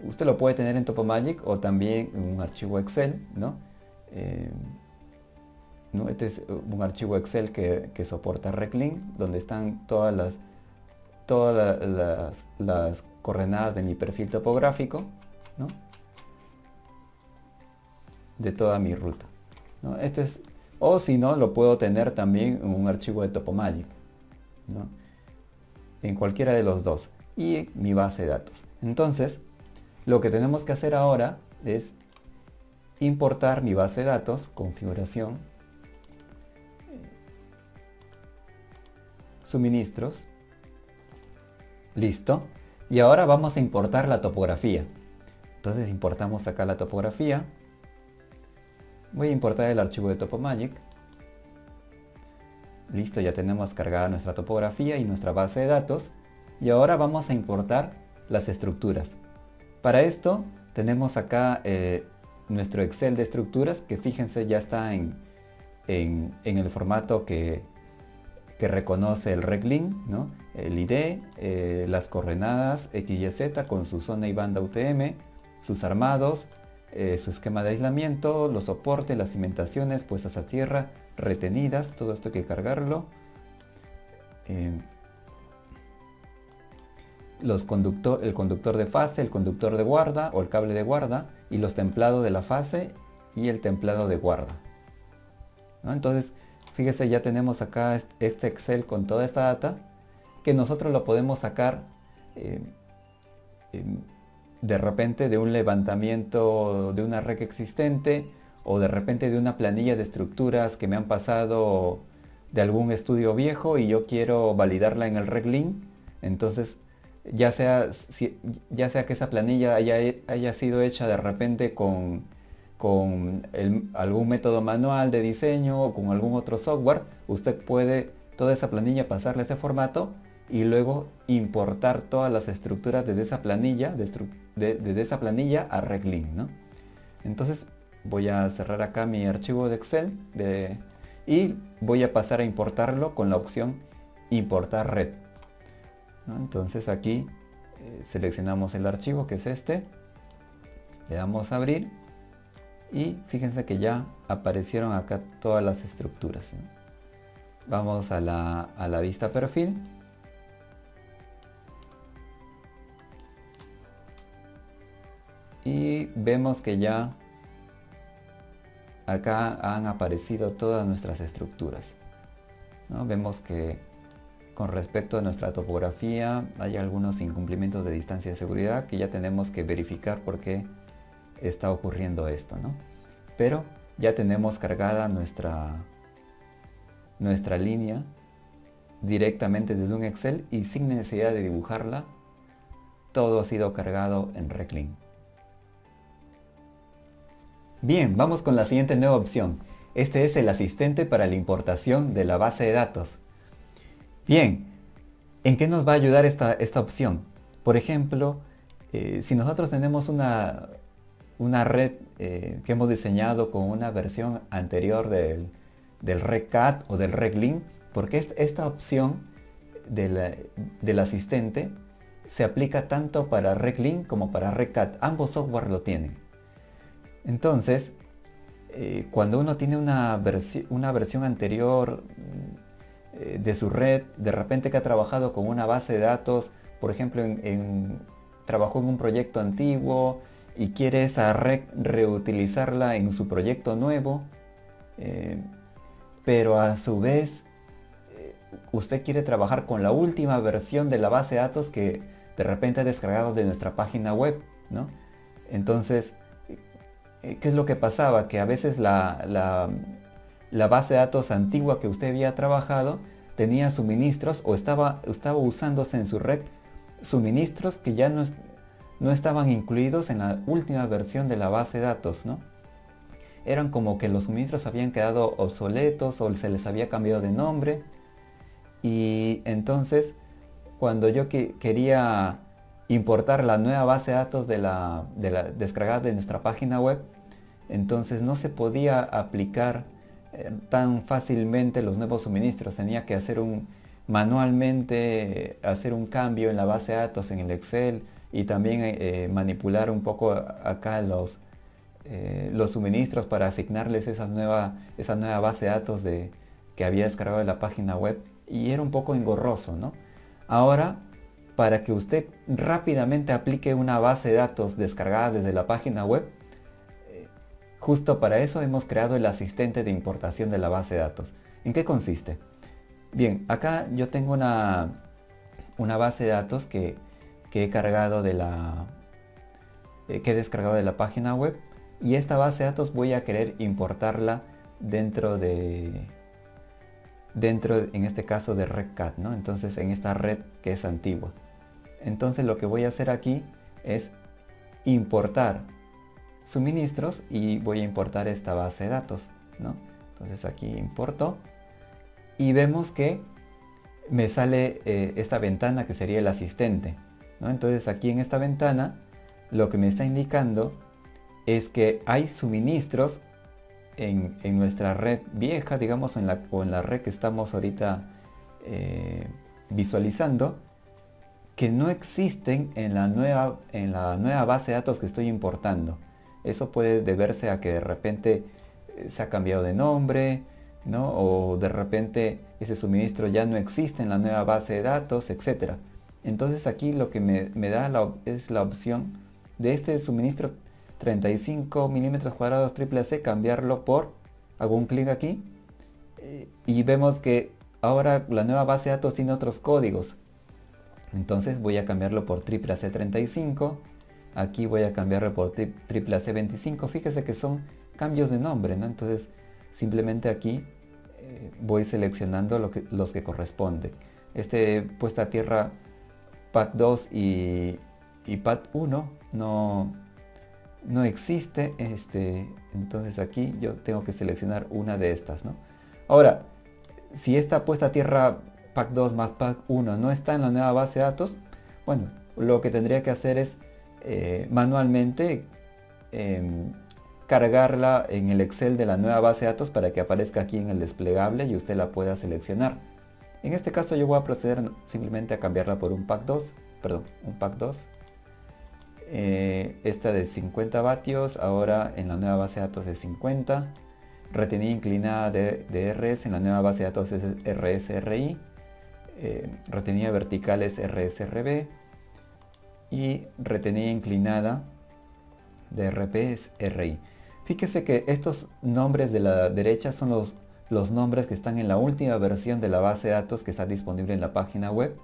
A: Usted lo puede tener en Topomagic o también en un archivo Excel, ¿no? Este es un archivo Excel que soporta Reclin, donde están todas las coordenadas de mi perfil topográfico, ¿no? De toda mi ruta, ¿no? O si no, lo puedo tener también en un archivo de Topomagic, ¿no? En cualquiera de los dos, y mi base de datos. Entonces, lo que tenemos que hacer ahora es importar mi base de datos, configuración, suministros, listo. Y ahora vamos a importar la topografía. Entonces importamos acá la topografía. Voy a importar el archivo de Topomagic. Listo, ya tenemos cargada nuestra topografía y nuestra base de datos. Y ahora vamos a importar las estructuras. Para esto tenemos acá nuestro Excel de estructuras, que fíjense ya está en el formato que reconoce el Reclin, ¿no? El ID, las coordenadas X, Y, Z con su zona y banda UTM, sus armados, su esquema de aislamiento, los soportes, las cimentaciones puestas a tierra, retenidas, todo esto hay que cargarlo. El conductor de fase, el conductor de guarda o el cable de guarda, y los templados de la fase y el templado de guarda, ¿no? Entonces, fíjese, ya tenemos acá este Excel con toda esta data, que nosotros lo podemos sacar de repente de un levantamiento de una rec existente, o de repente de una planilla de estructuras que me han pasado de algún estudio viejo y yo quiero validarla en el Reclin. Entonces, ya sea que esa planilla haya sido hecha de repente con algún método manual de diseño o con algún otro software, usted puede toda esa planilla pasarle ese formato y luego importar todas las estructuras desde esa planilla, desde esa planilla a Reclin, ¿no? Entonces voy a cerrar acá mi archivo de Excel y voy a pasar a importarlo con la opción importar red, ¿no? Entonces aquí seleccionamos el archivo, que es este, le damos a abrir y fíjense que ya aparecieron acá todas las estructuras, ¿no? Vamos a la vista perfil y vemos que ya acá han aparecido todas nuestras estructuras, ¿no? Vemos que con respecto a nuestra topografía hay algunos incumplimientos de distancia de seguridad que ya tenemos que verificar por qué está ocurriendo esto, ¿no? Pero ya tenemos cargada nuestra línea directamente desde un Excel y sin necesidad de dibujarla. Todo ha sido cargado en Reclin. Bien, vamos con la siguiente nueva opción. Este es el asistente para la importación de la base de datos. Bien, ¿en qué nos va a ayudar esta opción? Por ejemplo, si nosotros tenemos una red que hemos diseñado con una versión anterior del RecCAD o del Reclin, porque esta opción del asistente se aplica tanto para Reclin como para RecCAD. Ambos software lo tienen. Entonces, cuando uno tiene una versión anterior de su red, de repente que ha trabajado con una base de datos, por ejemplo, trabajó en un proyecto antiguo y quiere esa red reutilizarla en su proyecto nuevo, pero a su vez usted quiere trabajar con la última versión de la base de datos que de repente ha descargado de nuestra página web, ¿no? Entonces, ¿qué es lo que pasaba? Que a veces la la base de datos antigua que usted había trabajado tenía suministros o estaba usándose en su red suministros que ya no estaban incluidos en la última versión de la base de datos, ¿no? Eran como que los suministros habían quedado obsoletos o se les había cambiado de nombre. Y entonces, cuando yo quería importar la nueva base de datos de la descargada de nuestra página web, entonces no se podía aplicar tan fácilmente los nuevos suministros. Tenía que manualmente hacer un cambio en la base de datos en el Excel y también manipular un poco acá los suministros para asignarles esa nueva base de datos que había descargado de la página web, y era un poco engorroso, ¿no? Ahora, para que usted rápidamente aplique una base de datos descargada desde la página web, justo para eso hemos creado el asistente de importación de la base de datos. ¿En qué consiste? Bien, acá yo tengo una base de datos que he cargado que he descargado de la página web, y esta base de datos voy a querer importarla dentro, en este caso, de RedCat, ¿no? Entonces, en esta red que es antigua. Entonces, lo que voy a hacer aquí es importar suministros y voy a importar esta base de datos, ¿no? Entonces, aquí importo y vemos que me sale esta ventana que sería el asistente, ¿no? Entonces, aquí en esta ventana lo que me está indicando es que hay suministros en nuestra red vieja, digamos, o en la red que estamos ahorita visualizando, que no existen en la nueva base de datos que estoy importando. Eso puede deberse a que de repente se ha cambiado de nombre, ¿no? O de repente ese suministro ya no existe en la nueva base de datos, etc. Entonces aquí lo que me da es la opción de este suministro 35 milímetros cuadrados triple C, cambiarlo hago un clic aquí y vemos que ahora la nueva base de datos tiene otros códigos. Entonces voy a cambiarlo por triple AC 35, aquí voy a cambiarlo por triple AC 25. Fíjese que son cambios de nombre, ¿no? Entonces simplemente aquí voy seleccionando los que corresponden. Puesta a tierra PAT 2 y PAT 1 no existe, entonces aquí yo tengo que seleccionar una de estas, ¿no? Ahora, si esta puesta a tierra PAC 2 más PAC 1 no está en la nueva base de datos, bueno, lo que tendría que hacer es manualmente cargarla en el Excel de la nueva base de datos para que aparezca aquí en el desplegable y usted la pueda seleccionar. En este caso yo voy a proceder simplemente a cambiarla por un PAC 2, esta de 50 vatios, ahora en la nueva base de datos de 50. Retenida inclinada de RS, en la nueva base de datos es RSRI. Retenida vertical es RSRB. Y retenida inclinada de RP es RI. Fíjese que estos nombres de la derecha son los nombres que están en la última versión de la base de datos que está disponible en la página web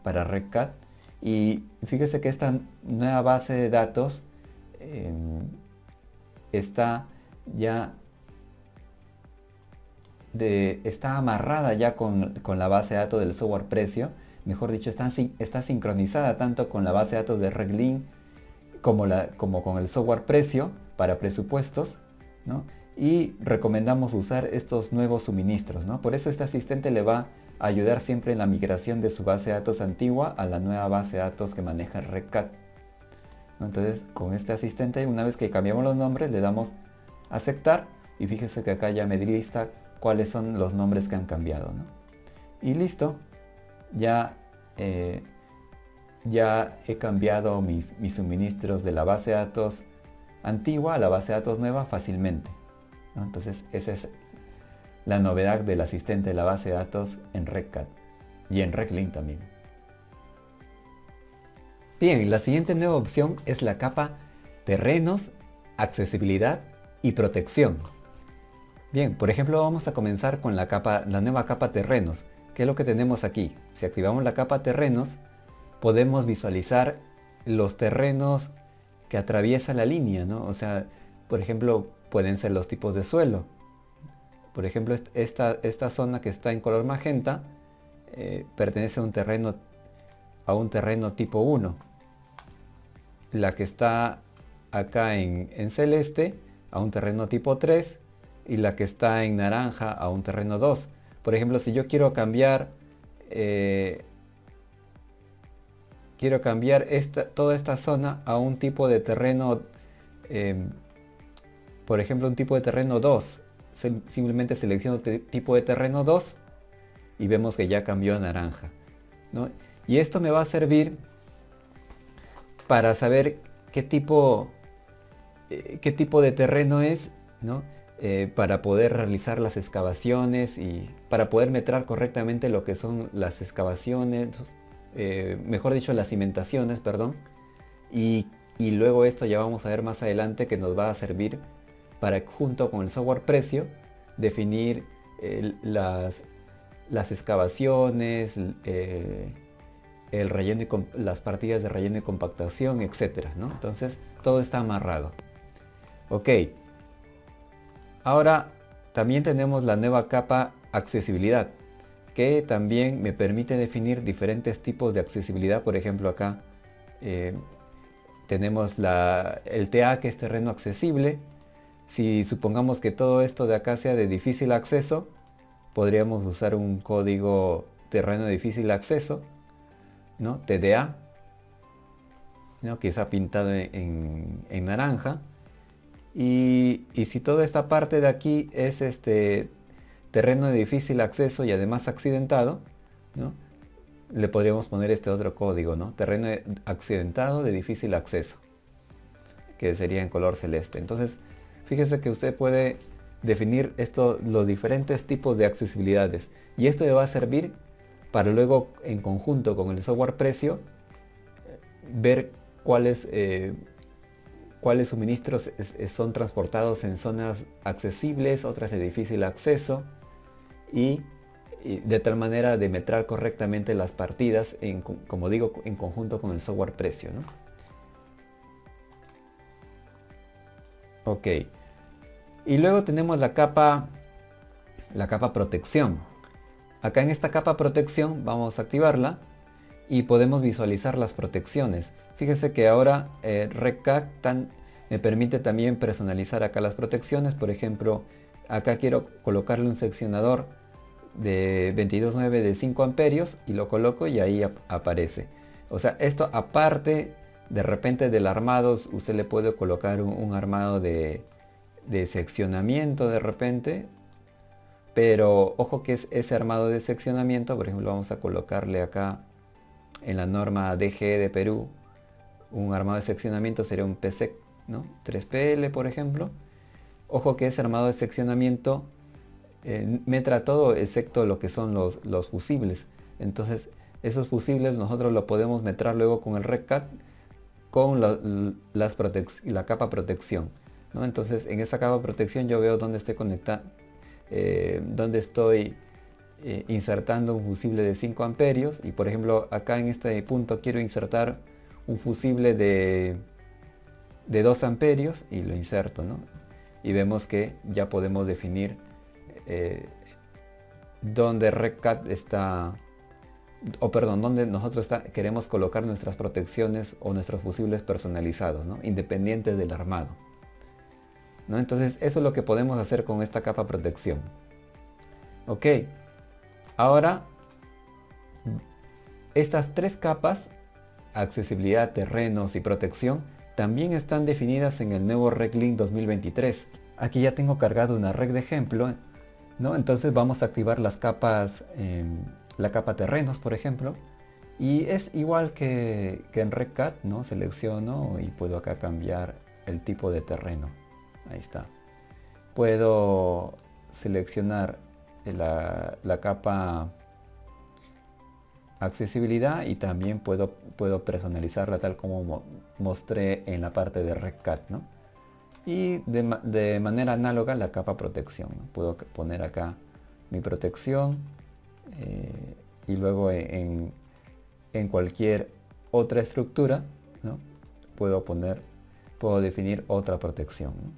A: para RedCat. Y fíjese que esta nueva base de datos está amarrada ya con la base de datos del software precio. Mejor dicho, está sincronizada tanto con la base de datos de RedLink como con el software precio para presupuestos, ¿no? Y recomendamos usar estos nuevos suministros, ¿no? Por eso este asistente le va a ayudar siempre en la migración de su base de datos antigua a la nueva base de datos que maneja RedCat, ¿no? Entonces, con este asistente, una vez que cambiamos los nombres, le damos a aceptar y fíjese que acá ya me lista cuáles son los nombres que han cambiado, ¿no? Y listo, ya he cambiado mis suministros de la base de datos antigua a la base de datos nueva fácilmente, ¿no? Entonces esa es la novedad del asistente de la base de datos en RedCat y en RedLink también. Bien, la siguiente nueva opción es la capa terrenos, accesibilidad y protección. Bien, por ejemplo, vamos a comenzar con la nueva capa terrenos. ¿Qué es lo que tenemos aquí? Si activamos la capa terrenos, podemos visualizar los terrenos que atraviesa la línea, ¿no? O sea, por ejemplo, pueden ser los tipos de suelo. Por ejemplo, esta zona que está en color magenta pertenece a un terreno tipo 1. La que está acá en celeste a un terreno tipo 3 y la que está en naranja a un terreno 2. Por ejemplo, si yo quiero cambiar toda esta zona a un tipo de terreno, por ejemplo, un tipo de terreno 2, simplemente selecciono tipo de terreno 2 y vemos que ya cambió a naranja, ¿no? Y esto me va a servir para saber qué tipo de terreno es, ¿no? Para poder realizar las excavaciones y para poder metrar correctamente lo que son las excavaciones, mejor dicho, las cimentaciones, perdón. Y luego esto ya vamos a ver más adelante que nos va a servir para, junto con el software precio, definir las excavaciones, el relleno las partidas de relleno y compactación, etcétera, ¿no? Entonces todo está amarrado. Ok. Ahora también tenemos la nueva capa accesibilidad, que también me permite definir diferentes tipos de accesibilidad. Por ejemplo, acá tenemos el TA, que es terreno accesible. Si supongamos que todo esto de acá sea de difícil acceso, podríamos usar un código terreno de difícil acceso, ¿no? TDA, ¿no? Que está pintado en naranja. Y si toda esta parte de aquí es terreno de difícil acceso y además accidentado, ¿no? Le podríamos poner este otro código, ¿no? Terreno accidentado de difícil acceso, que sería en color celeste. Entonces, fíjese que usted puede definir los diferentes tipos de accesibilidades, y esto le va a servir para luego, en conjunto con el software precio, ver cuáles suministros son transportados en zonas accesibles, otras de difícil acceso, y de tal manera de metrar correctamente las partidas, como digo, en conjunto con el software precio, ¿no? Ok. Y luego tenemos la capa protección. Acá en esta capa protección vamos a activarla y podemos visualizar las protecciones. Fíjese que ahora RECAD me permite también personalizar acá las protecciones. Por ejemplo, acá quiero colocarle un seccionador de 22.9 de 5 amperios y lo coloco y ahí aparece. O sea, esto aparte de repente del armado, usted le puede colocar un armado de seccionamiento de repente, pero ojo que ese armado de seccionamiento, por ejemplo, vamos a colocarle acá en la norma DG de Perú, un armado de seccionamiento sería un PSEC, ¿no? 3PL, por ejemplo. Ojo que ese armado de seccionamiento metra todo excepto lo que son los fusibles. Entonces esos fusibles nosotros lo podemos metrar luego con el RECAD con la capa protección, ¿no? Entonces en esa capa protección yo veo dónde estoy conectando, dónde estoy insertando un fusible de 5 amperios, y por ejemplo acá en este punto quiero insertar un fusible de 2 amperios y lo inserto, ¿no? Y vemos que ya podemos definir donde RECAD está, donde nosotros queremos colocar nuestras protecciones o nuestros fusibles personalizados, ¿no? Independientes del armado, ¿no? Entonces eso es lo que podemos hacer con esta capa protección. Ok, ahora estas tres capas, accesibilidad, terrenos y protección, también están definidas en el nuevo RECLink 2023. Aquí ya tengo cargado una rec de ejemplo, ¿no? Entonces vamos a activar las capas, la capa terrenos, por ejemplo, y es igual que en RECAD, ¿no? Selecciono y puedo acá cambiar el tipo de terreno. Ahí está. Puedo seleccionar la capa accesibilidad y también puedo personalizarla tal como mostré en la parte de RECAD, ¿no? Y de manera análoga la capa protección, ¿no? Puedo poner acá mi protección y luego en cualquier otra estructura, ¿no? Puedo definir otra protección, ¿no?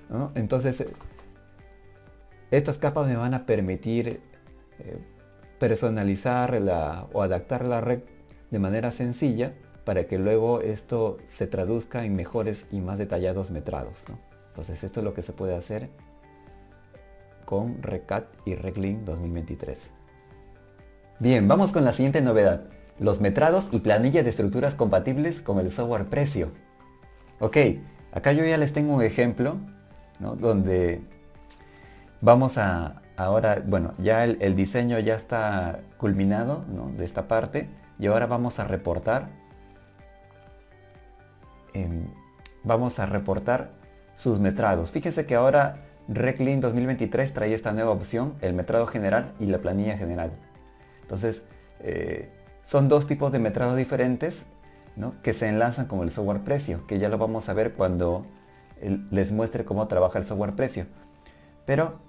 A: ¿no? Entonces, estas capas me van a permitir personalizar o adaptar la red de manera sencilla para que luego esto se traduzca en mejores y más detallados metrados, ¿no? Entonces esto es lo que se puede hacer con RecCAD y RecLink 2023. Bien, vamos con la siguiente novedad: los metrados y planillas de estructuras compatibles con el software Precio. Ok, acá yo ya les tengo un ejemplo, ¿no? Donde vamos a ahora, bueno, ya el diseño ya está culminado, ¿no? De esta parte, y ahora vamos a reportar sus metrados. Fíjense que ahora RecLink 2023 trae esta nueva opción, el metrado general y la planilla general. Entonces, son dos tipos de metrados diferentes, ¿no? Que se enlazan con el software Precio, que ya lo vamos a ver cuando les muestre cómo trabaja el software Precio. Pero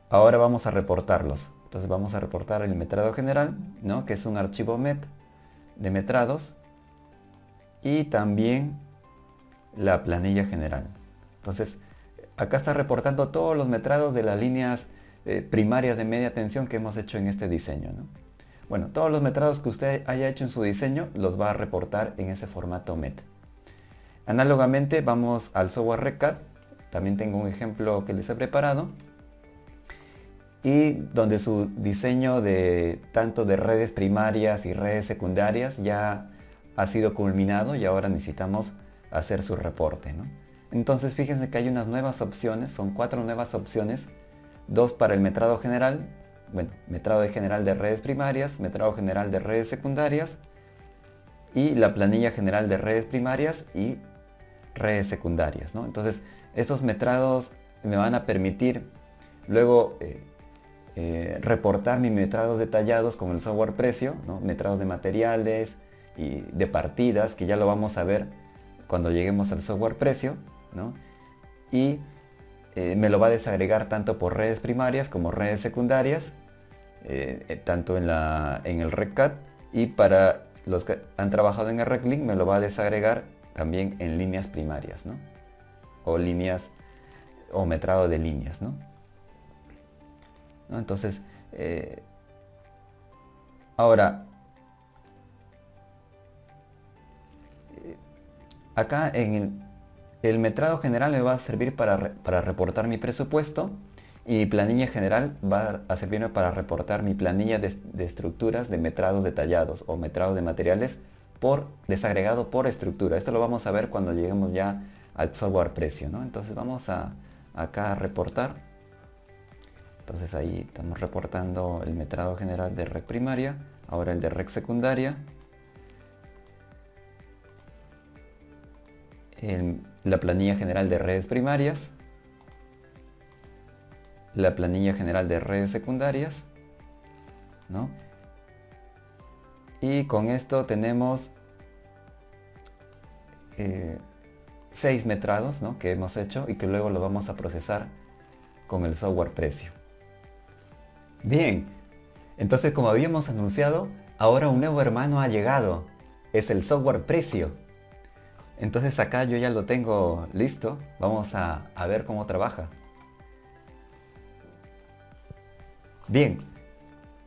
A: ahora vamos a reportarlos. Entonces vamos a reportar el metrado general, ¿no? Que es un archivo MET de metrados, y también la planilla general. Entonces acá está reportando todos los metrados de las líneas primarias de media tensión que hemos hecho en este diseño, ¿no? Bueno, todos los metrados que usted haya hecho en su diseño los va a reportar en ese formato MET. Análogamente vamos al software RecCAD. También tengo un ejemplo que les he preparado, y donde su diseño de tanto de redes primarias y redes secundarias ya ha sido culminado, y ahora necesitamos hacer su reporte, ¿no? Entonces fíjense que hay unas nuevas opciones, son 4 nuevas opciones: 2 para el metrado general, bueno, metrado general de redes primarias, metrado general de redes secundarias, y la planilla general de redes primarias y redes secundarias, ¿no? Entonces estos metrados me van a permitir luego reportar mis metrados detallados con el software Precio, ¿no? Metrados de materiales y de partidas, que ya lo vamos a ver cuando lleguemos al software Precio, ¿no? Y me lo va a desagregar tanto por redes primarias como redes secundarias, tanto en el RecCAD, y para los que han trabajado en el RecLink me lo va a desagregar también en líneas primarias, ¿no? O líneas o metrado de líneas, ¿no? Entonces, ahora, acá en el metrado general me va a servir para reportar mi presupuesto, y planilla general va a servirme para reportar mi planilla de estructuras de metrados detallados o metrados de materiales desagregado por estructura. Esto lo vamos a ver cuando lleguemos ya al software Precio, ¿no? Entonces vamos acá a reportar. Entonces ahí estamos reportando el metrado general de rec primaria, ahora el de rec secundaria, la planilla general de redes primarias, la planilla general de redes secundarias, ¿no? Y con esto tenemos 6 metrados, ¿no? Que hemos hecho y que luego lo vamos a procesar con el software Precio. Bien, entonces, como habíamos anunciado, ahora un nuevo hermano ha llegado. Es el software Precio. Entonces acá yo ya lo tengo listo. Vamos a ver cómo trabaja. Bien,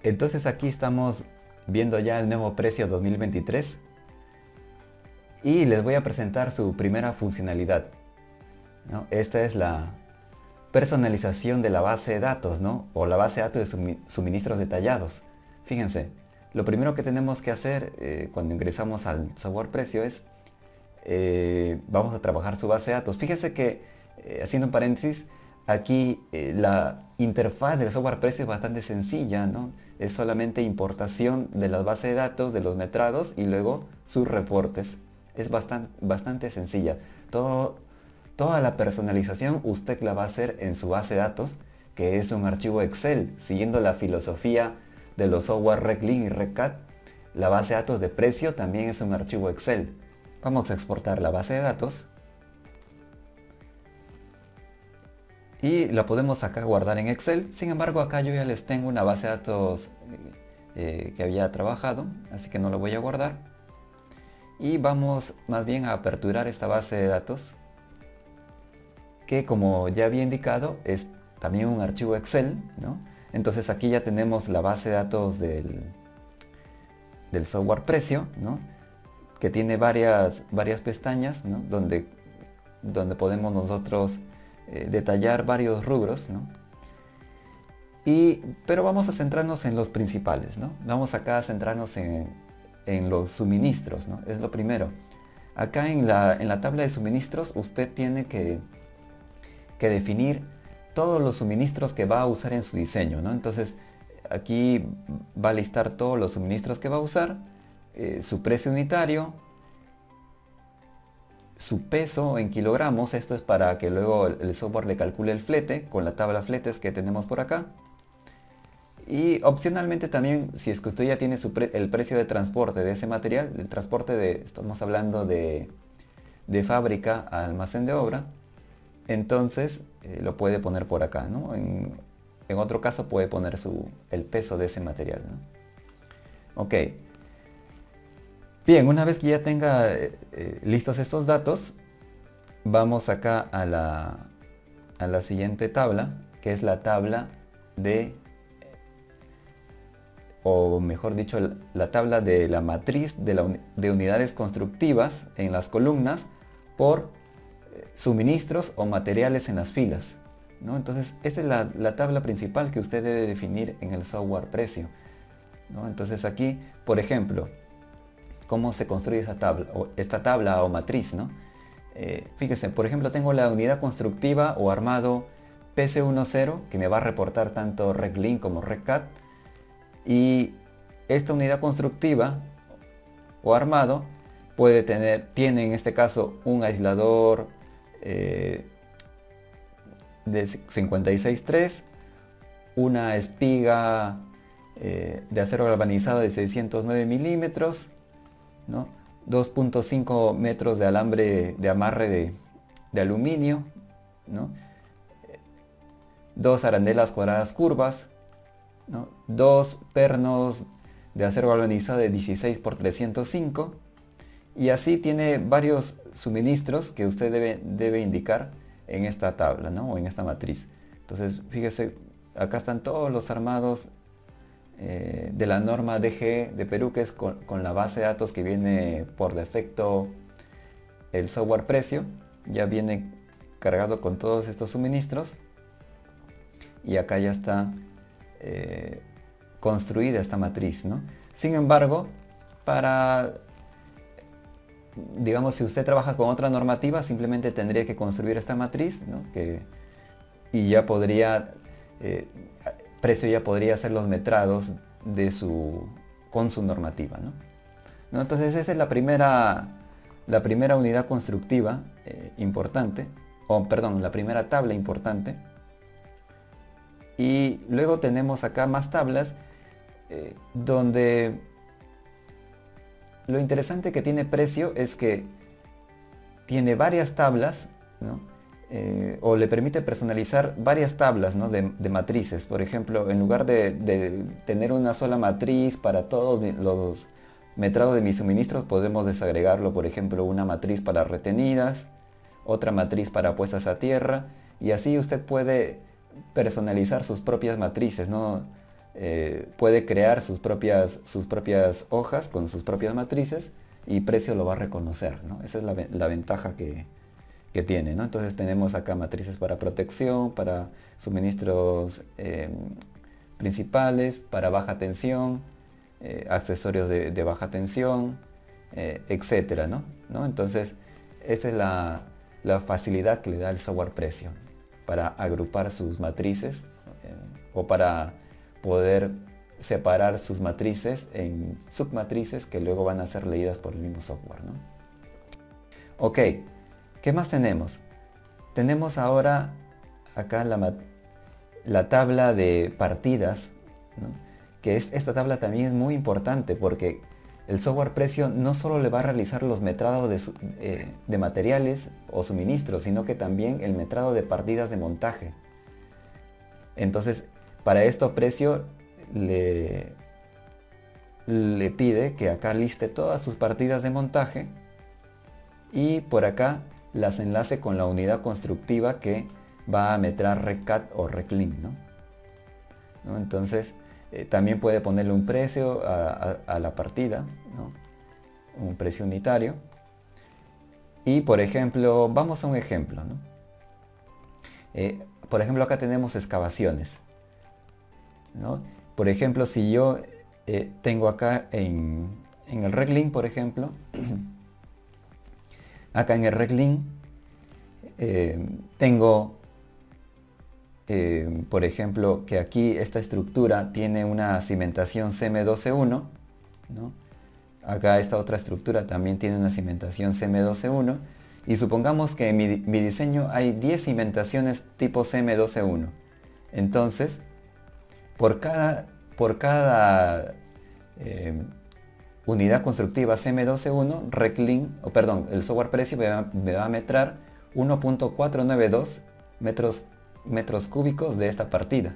A: entonces aquí estamos viendo ya el nuevo Precio 2023. Y les voy a presentar su primera funcionalidad, ¿no? Esta es la personalización de la base de datos, ¿no? O la base de datos de suministros detallados. Fíjense, lo primero que tenemos que hacer cuando ingresamos al software Precio es vamos a trabajar su base de datos. Fíjense que, haciendo un paréntesis, aquí la interfaz del software Precio es bastante sencilla, ¿no? Es solamente importación de las bases de datos, de los metrados, y luego sus reportes. Es bastante sencilla. Toda la personalización usted la va a hacer en su base de datos, que es un archivo Excel. Siguiendo la filosofía de los software RecLink y RecCAD, la base de datos de Precio también es un archivo Excel. Vamos a exportar la base de datos y la podemos acá guardar en Excel. Sin embargo, acá yo ya les tengo una base de datos que había trabajado, así que no lo voy a guardar. Y vamos más bien a aperturar esta base de datos. que, como ya había indicado, es también un archivo Excel, ¿no? Entonces aquí ya tenemos la base de datos del software precio, ¿no? Que tiene varias pestañas, ¿no? donde podemos nosotros detallar varios rubros, ¿no? Pero vamos a centrarnos en los principales, ¿no? Vamos acá a centrarnos en los suministros, ¿no? Es lo primero. Acá en la tabla de suministros usted tiene que definir todos los suministros que va a usar en su diseño, ¿no? Entonces aquí va a listar todos los suministros que va a usar, su precio unitario, su peso en kilogramos. Esto es para que luego el software le calcule el flete con la tabla fletes que tenemos por acá. Y opcionalmente también, si es que usted ya tiene el precio de transporte de ese material, el transporte estamos hablando de fábrica a almacén de obra, entonces lo puede poner por acá, ¿no? En otro caso puede poner el peso de ese material, ¿no? Ok. Bien, una vez que ya tenga listos estos datos, vamos acá a la siguiente tabla, que es la tabla o mejor dicho, la tabla de la matriz de unidades constructivas en las columnas por suministros o materiales en las filas, ¿no? Entonces, esta es la tabla principal que usted debe definir en el software precio, ¿no? Entonces aquí, por ejemplo, ¿cómo se construye esta tabla o matriz, ¿no? Fíjese, por ejemplo, tengo la unidad constructiva o armado PC10, que me va a reportar tanto RecLin como RecCAD. Y esta unidad constructiva o armado tiene en este caso un aislador de 56.3, una espiga de acero galvanizado de 609 milímetros, ¿no? 2.5 metros de alambre de amarre de aluminio, ¿no? 2 arandelas cuadradas curvas, ¿no? 2 pernos de acero galvanizado de 16 por 305, y así tiene varios suministros que usted debe indicar en esta tabla, ¿no? O en esta matriz. Entonces, fíjese, acá están todos los armados de la norma DG de Perú, que es con la base de datos que viene por defecto el software precio. Ya viene cargado con todos estos suministros, y acá ya está construida esta matriz, ¿no? Sin embargo, digamos, si usted trabaja con otra normativa, simplemente tendría que construir esta matriz, ¿no? Y ya podría, precio ya podría hacer los metrados con su normativa, ¿no? ¿No? Entonces esa es la primera unidad constructiva importante, perdón, la primera tabla importante. Y luego tenemos acá más tablas donde lo interesante que tiene precio es que tiene varias tablas, ¿no? O le permite personalizar varias tablas, ¿no? de matrices. Por ejemplo, en lugar de tener una sola matriz para todos los metrados de mis suministros, podemos desagregarlo, por ejemplo, una matriz para retenidas, otra matriz para puestas a tierra, y así usted puede personalizar sus propias matrices, ¿no? Puede crear sus propias hojas con sus propias matrices, y precio lo va a reconocer, ¿no? Esa es la ventaja que tiene, ¿no? Entonces tenemos acá matrices para protección, para suministros principales, para baja tensión, accesorios de baja tensión, etcétera, ¿no? Entonces esa es la facilidad que le da el software precio para agrupar sus matrices o para poder separar sus matrices en submatrices que luego van a ser leídas por el mismo software, ¿no? Ok, ¿qué más tenemos? Tenemos ahora acá la tabla de partidas, ¿no? Que esta tabla también es muy importante porque el software precio no solo le va a realizar los metrados de materiales o suministros, sino que también el metrado de partidas de montaje. Entonces, para esto precio le pide que acá liste todas sus partidas de montaje, y por acá las enlace con la unidad constructiva que va a metrar RECAD o RECLIN, ¿no? Entonces, también puede ponerle un precio a la partida, ¿no? Un precio unitario. Y por ejemplo, vamos a un ejemplo, ¿no? Por ejemplo, acá tenemos excavaciones, ¿no? Por ejemplo, si yo tengo acá en el RECLIN, por ejemplo, acá en el RECLIN tengo, por ejemplo, que aquí esta estructura tiene una cimentación CM12-1, ¿no? Acá esta otra estructura también tiene una cimentación CM12-1. Y supongamos que en mi diseño hay 10 cimentaciones tipo CM12-1. Entonces, por cada unidad constructiva CM12-1, RECLIN, el software precio me va a metrar 1.492 metros cúbicos de esta partida.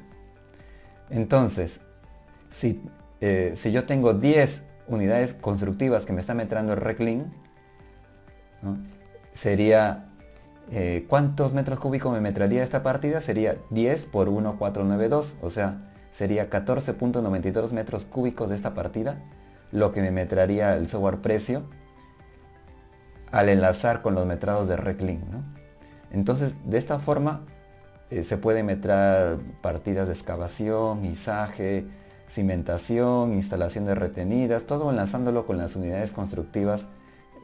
A: Entonces, si yo tengo 10 unidades constructivas que me está metrando el RECLIN, ¿no? Sería, ¿cuántos metros cúbicos me metraría esta partida? Sería 10 por 1.492, o sea, sería 14.92 metros cúbicos de esta partida, lo que me metraría el software precio al enlazar con los metrados de RECLIN, ¿no? Entonces, de esta forma se puede metrar partidas de excavación, izaje, cimentación, instalación de retenidas, todo enlazándolo con las unidades constructivas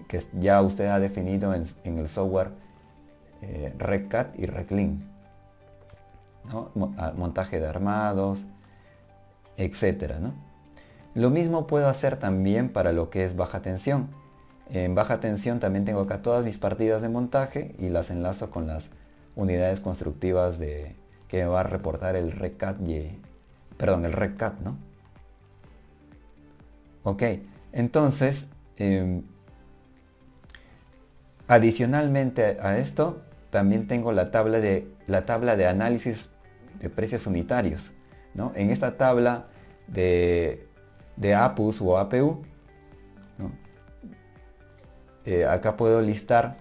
A: que ya usted ha definido en el software RECAD y RECLIN, ¿no? Montaje de armados, etcétera, ¿no? Lo mismo puedo hacer también para lo que es baja tensión. En baja tensión también tengo acá todas mis partidas de montaje y las enlazo con las unidades constructivas que me va a reportar el RECAD, el RECAD, ¿no? Ok, entonces, adicionalmente a esto, también tengo la tabla de análisis de precios unitarios, ¿no? En esta tabla de APUs o APU, ¿no? Acá puedo listar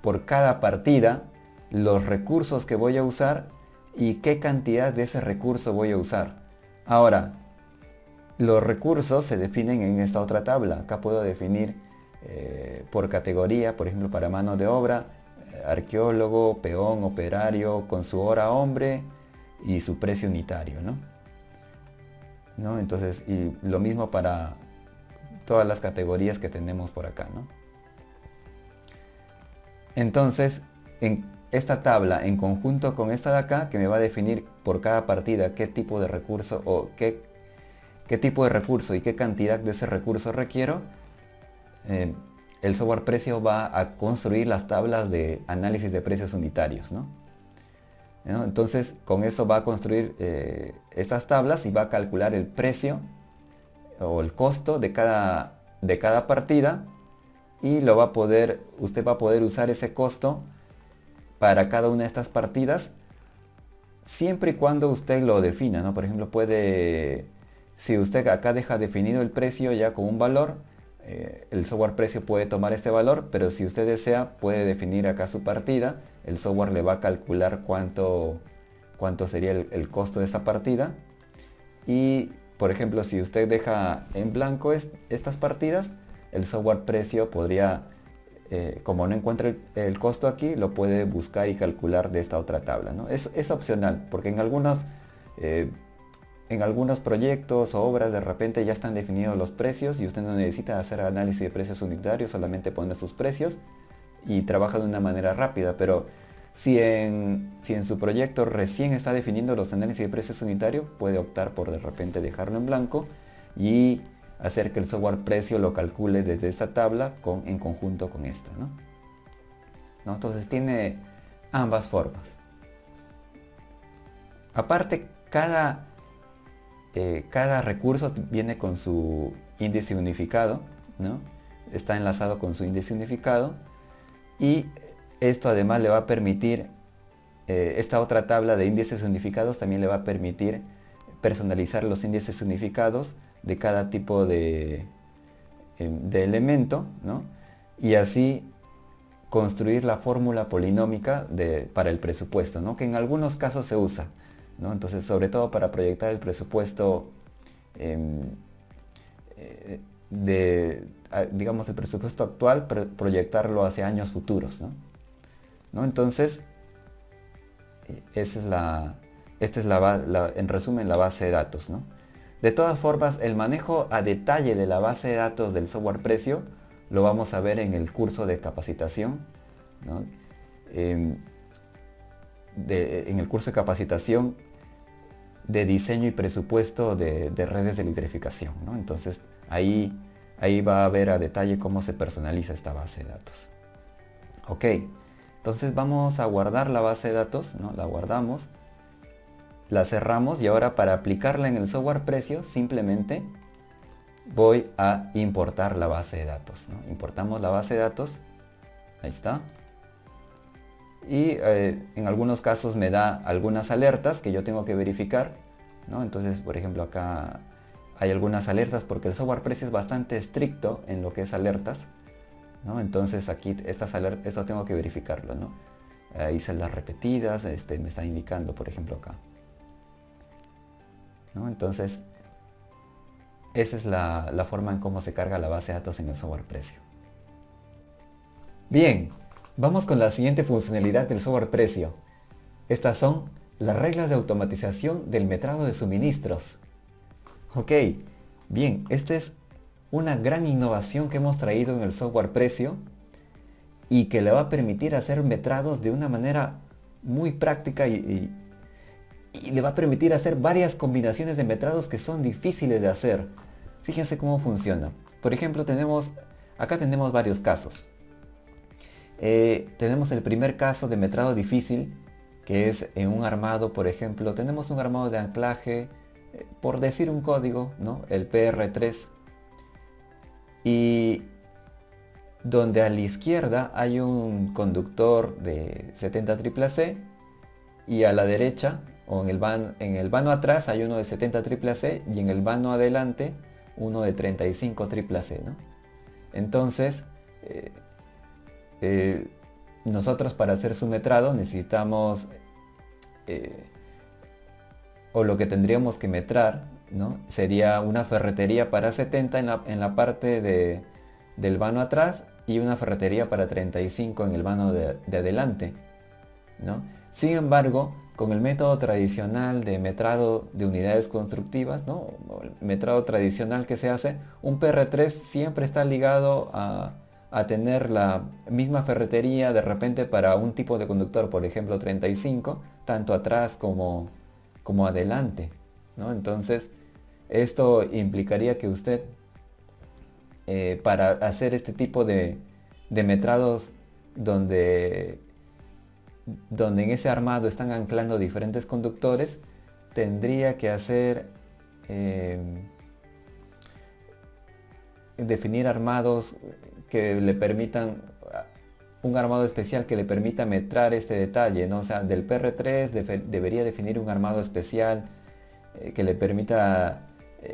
A: por cada partida los recursos que voy a usar y qué cantidad de ese recurso voy a usar. Ahora, los recursos se definen en esta otra tabla. Acá puedo definir por categoría, por ejemplo, para mano de obra, arqueólogo, peón, operario, con su hora hombre y su precio unitario, ¿no? Entonces, y lo mismo para todas las categorías que tenemos por acá, ¿no? Entonces, en esta tabla, en conjunto con esta de acá, que me va a definir por cada partida qué tipo de recurso o qué tipo de recurso y qué cantidad de ese recurso requiero, el software precio va a construir las tablas de análisis de precios unitarios, ¿no? Entonces, con eso va a construir estas tablas y va a calcular el precio o el costo de cada partida, y usted va a poder usar ese costo para cada una de estas partidas siempre y cuando usted lo defina, ¿no? Por ejemplo, si usted acá deja definido el precio ya con un valor, el software precio puede tomar este valor, pero si usted desea puede definir acá su partida, el software le va a calcular cuánto sería el costo de esta partida. Y por ejemplo, si usted deja en blanco estas partidas, el software precio podría, como no encuentra el costo aquí, lo puede buscar y calcular de esta otra tabla, ¿no? Es opcional, porque en algunos proyectos o obras de repente ya están definidos los precios y usted no necesita hacer análisis de precios unitarios, solamente pone sus precios y trabaja de una manera rápida. Pero si en su proyecto recién está definiendo los análisis de precios unitarios, puede optar por de repente dejarlo en blanco y hacer que el software precio lo calcule desde esta tabla en conjunto con esta, ¿no? Entonces tiene ambas formas. Aparte, cada recurso viene con su índice unificado, ¿no? Está enlazado con su índice unificado, y esto además le va a permitir, esta otra tabla de índices unificados también le va a permitir personalizar los índices unificados de cada tipo de elemento, ¿no? y así construir la fórmula polinómica para el presupuesto, ¿no? Que en algunos casos se usa, ¿no? Entonces, sobre todo para proyectar el presupuesto digamos, el presupuesto actual, proyectarlo hacia años futuros, ¿no? Entonces, esta es en resumen la base de datos, ¿no? De todas formas, el manejo a detalle de la base de datos del software precio lo vamos a ver en el curso de capacitación, ¿no? En el curso de capacitación de diseño y presupuesto de redes de electrificación, ¿no? Entonces ahí va a ver a detalle cómo se personaliza esta base de datos. Ok, entonces vamos a guardar la base de datos, ¿no? La guardamos, la cerramos y ahora para aplicarla en el software precio simplemente voy a importar la base de datos, ¿no? Importamos la base de datos, ahí está. Y en algunos casos me da algunas alertas que yo tengo que verificar, ¿no? Entonces, por ejemplo, acá hay algunas alertas porque el software precio es bastante estricto en lo que es alertas, ¿no? Entonces aquí esto tengo que verificarlo, ¿no? Hay celdas repetidas, me está indicando, por ejemplo, acá, ¿no? Entonces, esa es la forma en cómo se carga la base de datos en el software precio. Bien, vamos con la siguiente funcionalidad del software precio. Estas son las reglas de automatización del metrado de suministros. Ok, bien, esta es una gran innovación que hemos traído en el software precio y que le va a permitir hacer metrados de una manera muy práctica y le va a permitir hacer varias combinaciones de metrados que son difíciles de hacer. Fíjense cómo funciona. Por ejemplo, acá tenemos varios casos. Tenemos el primer caso de metrado difícil, que es en un armado, por ejemplo, tenemos un armado de anclaje, por decir un código, ¿no? El PR3, y donde a la izquierda hay un conductor de 70 C y a la derecha, o en el vano atrás hay uno de 70 C y en el vano adelante uno de 35 C, ¿no? Entonces, nosotros para hacer su metrado necesitamos, o lo que tendríamos que metrar, ¿no? Sería una ferretería para 70 en la parte del vano atrás y una ferretería para 35 en el vano de adelante, ¿no? Sin embargo, con el método tradicional de metrado de unidades constructivas, ¿no? El metrado tradicional que se hace, un PR3 siempre está ligado a tener la misma ferretería de repente para un tipo de conductor, por ejemplo 35, tanto atrás como adelante, ¿no? Entonces, esto implicaría que usted, para hacer este tipo de metrados donde en ese armado están anclando diferentes conductores, tendría que hacer definir armados que le permitan, un armado especial que le permita metrar este detalle, ¿no? O sea, del PR3 debería definir un armado especial que le permita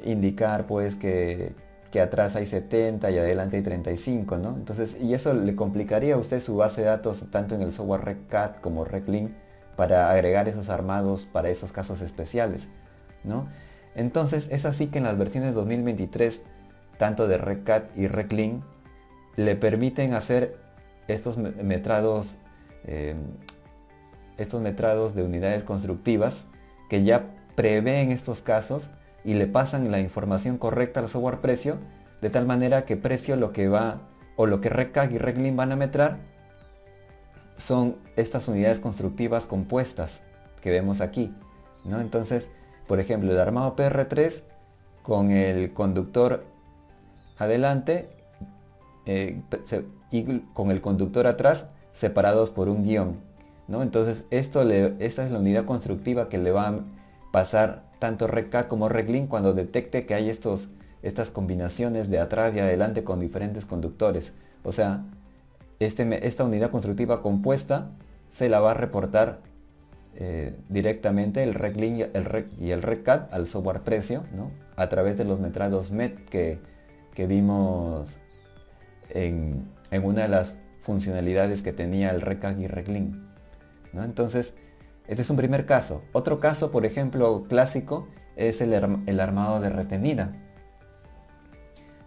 A: indicar pues que atrás hay 70 y adelante hay 35, ¿no? Entonces, y eso le complicaría a usted su base de datos tanto en el software RecCAD como RecLink para agregar esos armados para esos casos especiales, ¿no? Entonces, es así que en las versiones 2023, tanto de RecCAD y RecLink, le permiten hacer estos metrados de unidades constructivas que ya prevén estos casos y le pasan la información correcta al software precio, de tal manera que precio lo que RecCAD y RecLink van a metrar son estas unidades constructivas compuestas que vemos aquí, ¿no? Entonces, por ejemplo, el armado PR3 con el conductor adelante y con el conductor atrás separados por un guión, ¿no? Entonces esta es la unidad constructiva que le va a pasar tanto RecCAD como RecLink cuando detecte que hay estas combinaciones de atrás y adelante con diferentes conductores. O sea, esta unidad constructiva compuesta se la va a reportar directamente el RecLink y el RecCAD al software precio, ¿no? A través de los metrados MET que vimos en una de las funcionalidades que tenía el RECAG y RECLIN, ¿no? Entonces, este es un primer caso. Otro caso, por ejemplo, clásico, es el armado de retenida,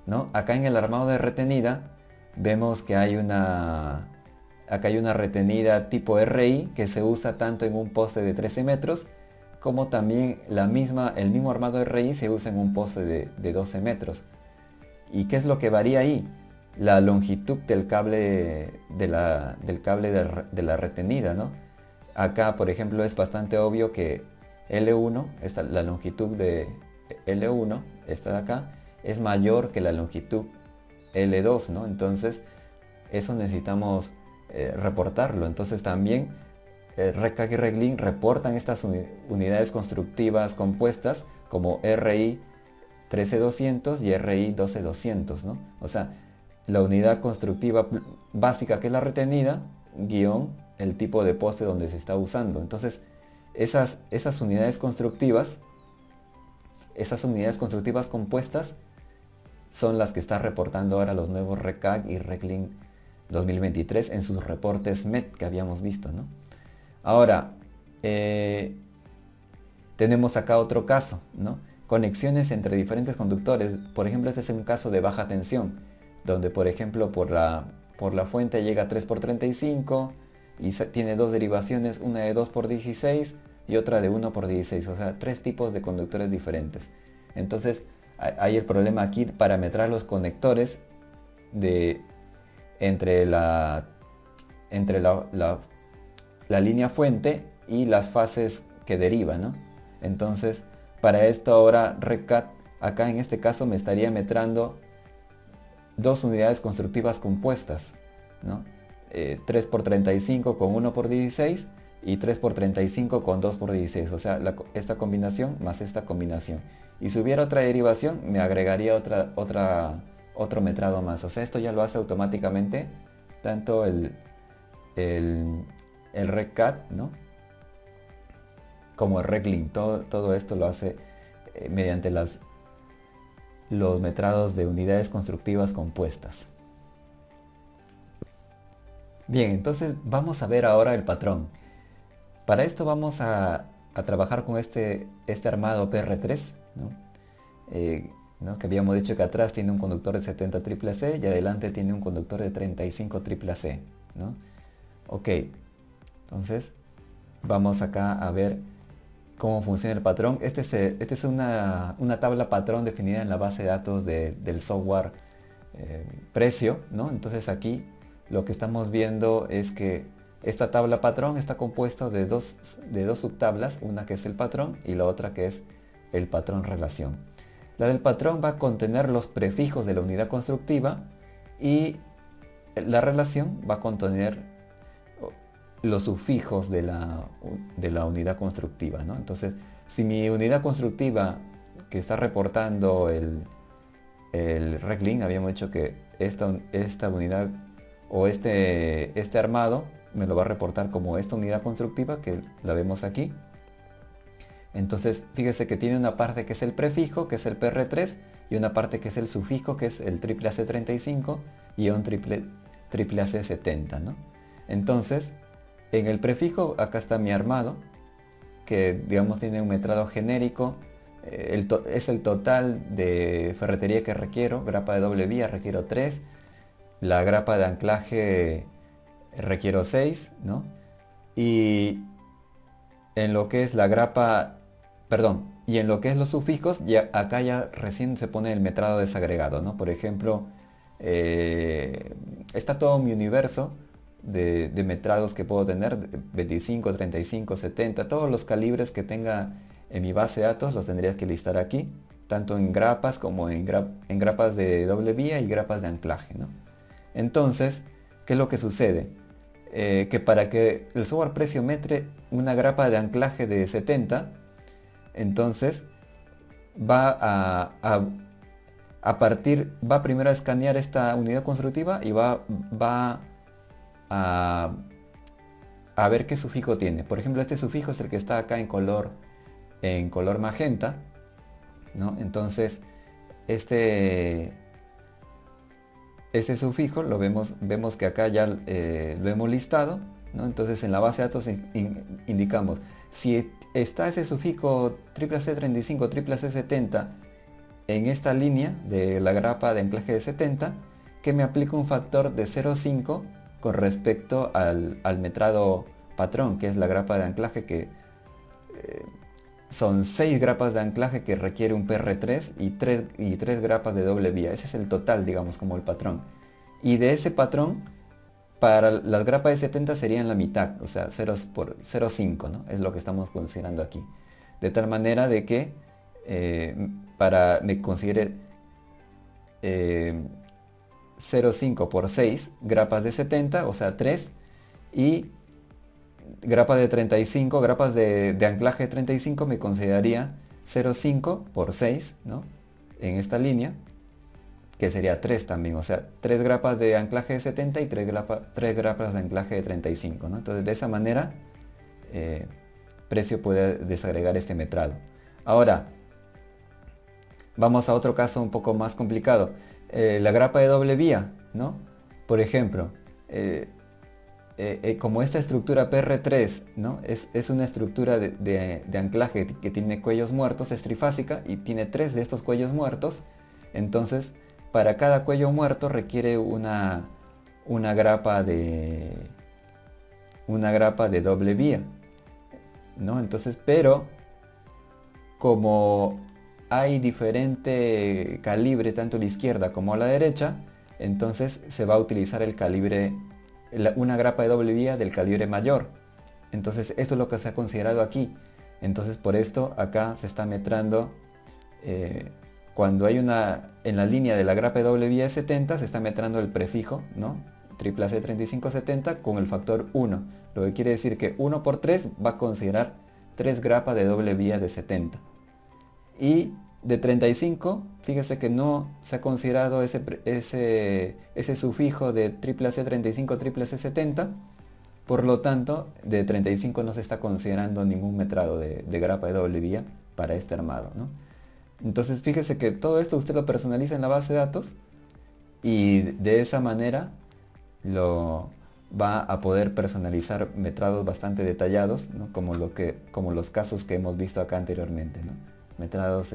A: ¿no? Acá en el armado de retenida vemos que acá hay una retenida tipo RI que se usa tanto en un poste de 13 metros como también el mismo armado RI se usa en un poste de 12 metros. ¿Y qué es lo que varía ahí? La longitud del cable de la retenida, ¿no? Acá, por ejemplo, es bastante obvio que L1, la longitud de L1, esta de acá, es mayor que la longitud L2, ¿no? Entonces, eso necesitamos reportarlo. Entonces también RECAG y RECLIN reportan estas unidades constructivas compuestas como RI 13200 y RI 12200, ¿no? O sea, la unidad constructiva básica que es la retenida, guión el tipo de poste donde se está usando. Entonces, esas unidades constructivas compuestas son las que está reportando ahora los nuevos RECAG y RECLIN 2023 en sus reportes MET que habíamos visto, ¿no? Ahora, tenemos acá otro caso, ¿no? Conexiones entre diferentes conductores. Por ejemplo, este es un caso de baja tensión, donde por ejemplo por la fuente llega a 3x35 y tiene dos derivaciones, una de 2x16 y otra de 1x16, o sea, tres tipos de conductores diferentes. Entonces, hay el problema aquí parametrar los conectores entre la línea fuente y las fases que deriva, ¿no? Entonces, para esto ahora RECAD, acá en este caso me estaría metrando dos unidades constructivas compuestas, ¿no? 3x35 con 1x16 y 3x35 con 2x16, o sea, esta combinación más esta combinación. Y si hubiera otra derivación, me agregaría otro metrado más. O sea, esto ya lo hace automáticamente tanto el RECAD, ¿no? Como el RECLIN. Todo esto lo hace mediante los metrados de unidades constructivas compuestas. Bien, entonces vamos a ver ahora el patrón. Para esto vamos a trabajar con este armado PR3, ¿no? ¿No? Que habíamos dicho que atrás tiene un conductor de 70 CCC y adelante tiene un conductor de 35 CCC, ¿no? Ok, entonces vamos acá a ver cómo funciona el patrón. Este es una tabla patrón definida en la base de datos del software precio, ¿no? Entonces aquí lo que estamos viendo es que esta tabla patrón está compuesta de dos subtablas, una que es el patrón y la otra que es el patrón relación. La del patrón va a contener los prefijos de la unidad constructiva y la relación va a contener los sufijos de la unidad constructiva, ¿no? Entonces, si mi unidad constructiva que está reportando el RECLIN, habíamos dicho que esta unidad o este armado me lo va a reportar como esta unidad constructiva que la vemos aquí. Entonces, fíjese que tiene una parte que es el prefijo, que es el PR3, y una parte que es el sufijo, que es el AAC35 y un AAC70, ¿no? Entonces, en el prefijo, acá está mi armado, que digamos tiene un metrado genérico, es el total de ferretería que requiero, grapa de doble vía requiero 3, la grapa de anclaje requiero 6, ¿no? Y en lo que es la grapa, perdón, y en lo que es los sufijos, acá ya recién se pone el metrado desagregado, ¿no? Por ejemplo, está todo mi universo de metrados que puedo tener, 25, 35, 70, todos los calibres que tenga en mi base de datos los tendría que listar aquí, tanto en grapas como en grapas de doble vía y grapas de anclaje, ¿no? Entonces, ¿qué es lo que sucede? Que para que el software precio metre una grapa de anclaje de 70, entonces va va primero a escanear esta unidad constructiva y va a ver qué sufijo tiene. Por ejemplo, este sufijo es el que está acá en color magenta, ¿no? Entonces, este ese sufijo vemos que acá ya lo hemos listado, ¿no? Entonces en la base de datos indicamos si está ese sufijo CCC35, CCC70 en esta línea de la grapa de anclaje de 70, que me aplica un factor de 0,5 con respecto al metrado patrón, que es la grapa de anclaje que son 6 grapas de anclaje que requiere un PR3 y 3 grapas de doble vía. Ese es el total, digamos, como el patrón. Y de ese patrón, para las grapas de 70 serían la mitad, o sea, 0,5, ¿no? Es lo que estamos considerando aquí. De tal manera de que me considere 0,5 por 6 grapas de 70, o sea 3, y grapas de 35, grapas de anclaje de 35 me consideraría 0,5 por 6, ¿no? En esta línea, que sería 3 también, o sea 3 grapas de anclaje de 70 y 3 grapas de anclaje de 35, ¿no? Entonces de esa manera Precio puede desagregar este metrado. Ahora, vamos a otro caso un poco más complicado. La grapa de doble vía, ¿no? Por ejemplo, como esta estructura PR3, ¿no? es una estructura de anclaje que tiene cuellos muertos, es trifásica y tiene 3 de estos cuellos muertos. Entonces, para cada cuello muerto requiere una grapa de doble vía, ¿no? Entonces, pero como hay diferente calibre tanto a la izquierda como a la derecha, entonces se va a utilizar el calibre, una grapa de doble vía del calibre mayor. Entonces esto es lo que se ha considerado aquí. Entonces por esto acá se está metrando, cuando hay en la línea de la grapa de doble vía de 70 se está metrando el prefijo, ¿no? CCC3570 con el factor 1, lo que quiere decir que 1 por 3 va a considerar 3 grapas de doble vía de 70. Y de 35, fíjese que no se ha considerado ese sufijo de CCC35, CCC70, por lo tanto de 35 no se está considerando ningún metrado de grapa de doble vía para este armado, ¿no? Entonces fíjese que todo esto usted lo personaliza en la base de datos y de esa manera lo va a poder personalizar metrados bastante detallados, ¿no? como los casos que hemos visto acá anteriormente, ¿no? Metrados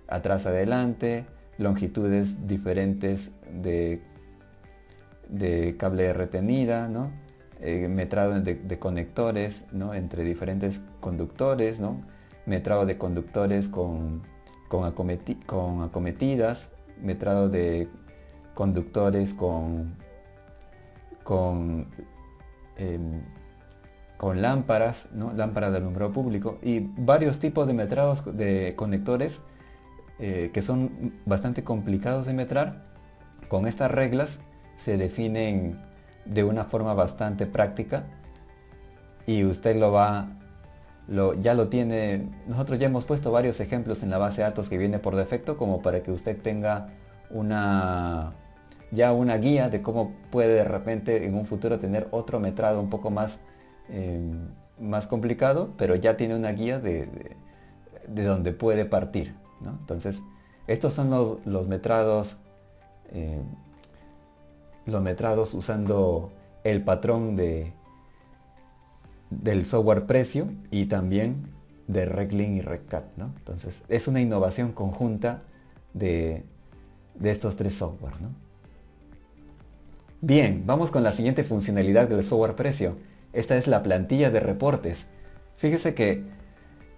A: atrás adelante, longitudes diferentes de cable de retenida, ¿no? Metrado de conectores, ¿no? Entre diferentes conductores, ¿no? Metrado de conductores con acometidas, metrado de conductores con lámparas, ¿no? Lámparas de alumbrado público y varios tipos de metrados de conectores que son bastante complicados de metrar. Con estas reglas se definen de una forma bastante práctica y usted ya lo tiene. Nosotros ya hemos puesto varios ejemplos en la base de datos que viene por defecto, como para que usted tenga una guía de cómo puede de repente en un futuro tener otro metrado un poco más complicado, pero ya tiene una guía de donde puede partir, ¿no? Entonces, estos son los metrados usando el patrón del software Precio y también de RecLink y RecCap, ¿no? Entonces, es una innovación conjunta de estos tres software, ¿no? Bien, vamos con la siguiente funcionalidad del software Precio. Esta es la plantilla de reportes. Fíjese que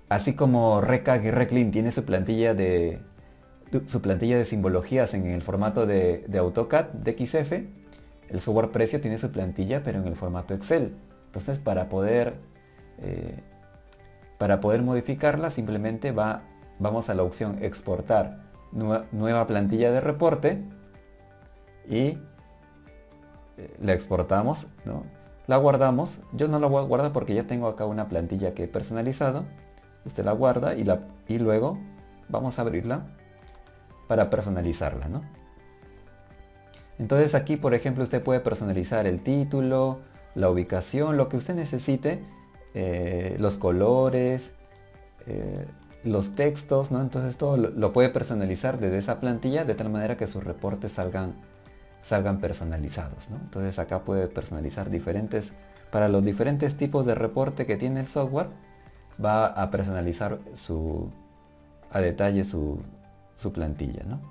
A: así como RecCAD y RecLink tiene su plantilla de simbologías en el formato de AutoCAD, de XF, el software Precio tiene su plantilla pero en el formato Excel. Entonces para poder modificarla simplemente vamos a la opción exportar nueva plantilla de reporte y la exportamos, ¿no? La guardamos. Yo no la voy a guardar porque ya tengo acá una plantilla que he personalizado. Usted la guarda y luego vamos a abrirla para personalizarla, ¿no? Entonces aquí, por ejemplo, usted puede personalizar el título, la ubicación, lo que usted necesite, los colores, los textos, ¿no? Entonces todo lo puede personalizar desde esa plantilla de tal manera que sus reportes salgan salgan personalizados, ¿no? Entonces acá puede personalizar para los diferentes tipos de reporte que tiene el software, va a personalizar a detalle su plantilla, ¿no?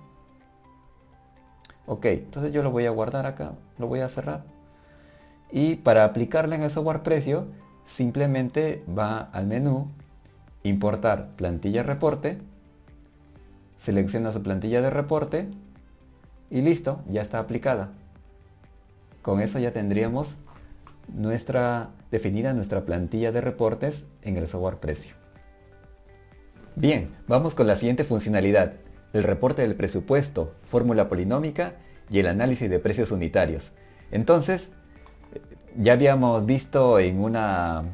A: Ok, entonces yo lo voy a guardar acá, lo voy a cerrar. Y para aplicarle en el software precio, simplemente va al menú, importar plantilla reporte, selecciona su plantilla de reporte y listo, ya está aplicada. Con eso ya tendríamos definida nuestra plantilla de reportes en el software precio. Bien, vamos con la siguiente funcionalidad, el reporte del presupuesto, fórmula polinómica y el análisis de precios unitarios. Entonces, ya habíamos visto en una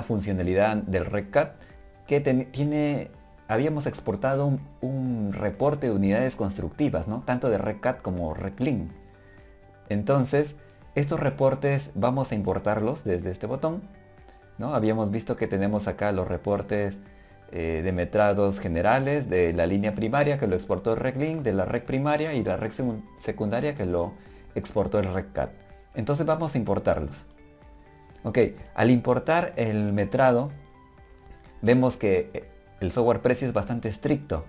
A: funcionalidad del RecCAD que habíamos exportado un reporte de unidades constructivas, ¿no? Tanto de RecCAD como RecLink. Entonces, estos reportes vamos a importarlos desde este botón, ¿no? Habíamos visto que tenemos acá los reportes de metrados generales de la línea primaria que lo exportó el RecLink, de la Rec primaria y la Rec secundaria que lo exportó el RecCAD. Entonces vamos a importarlos. Ok, al importar el metrado, vemos que el software precio es bastante estricto,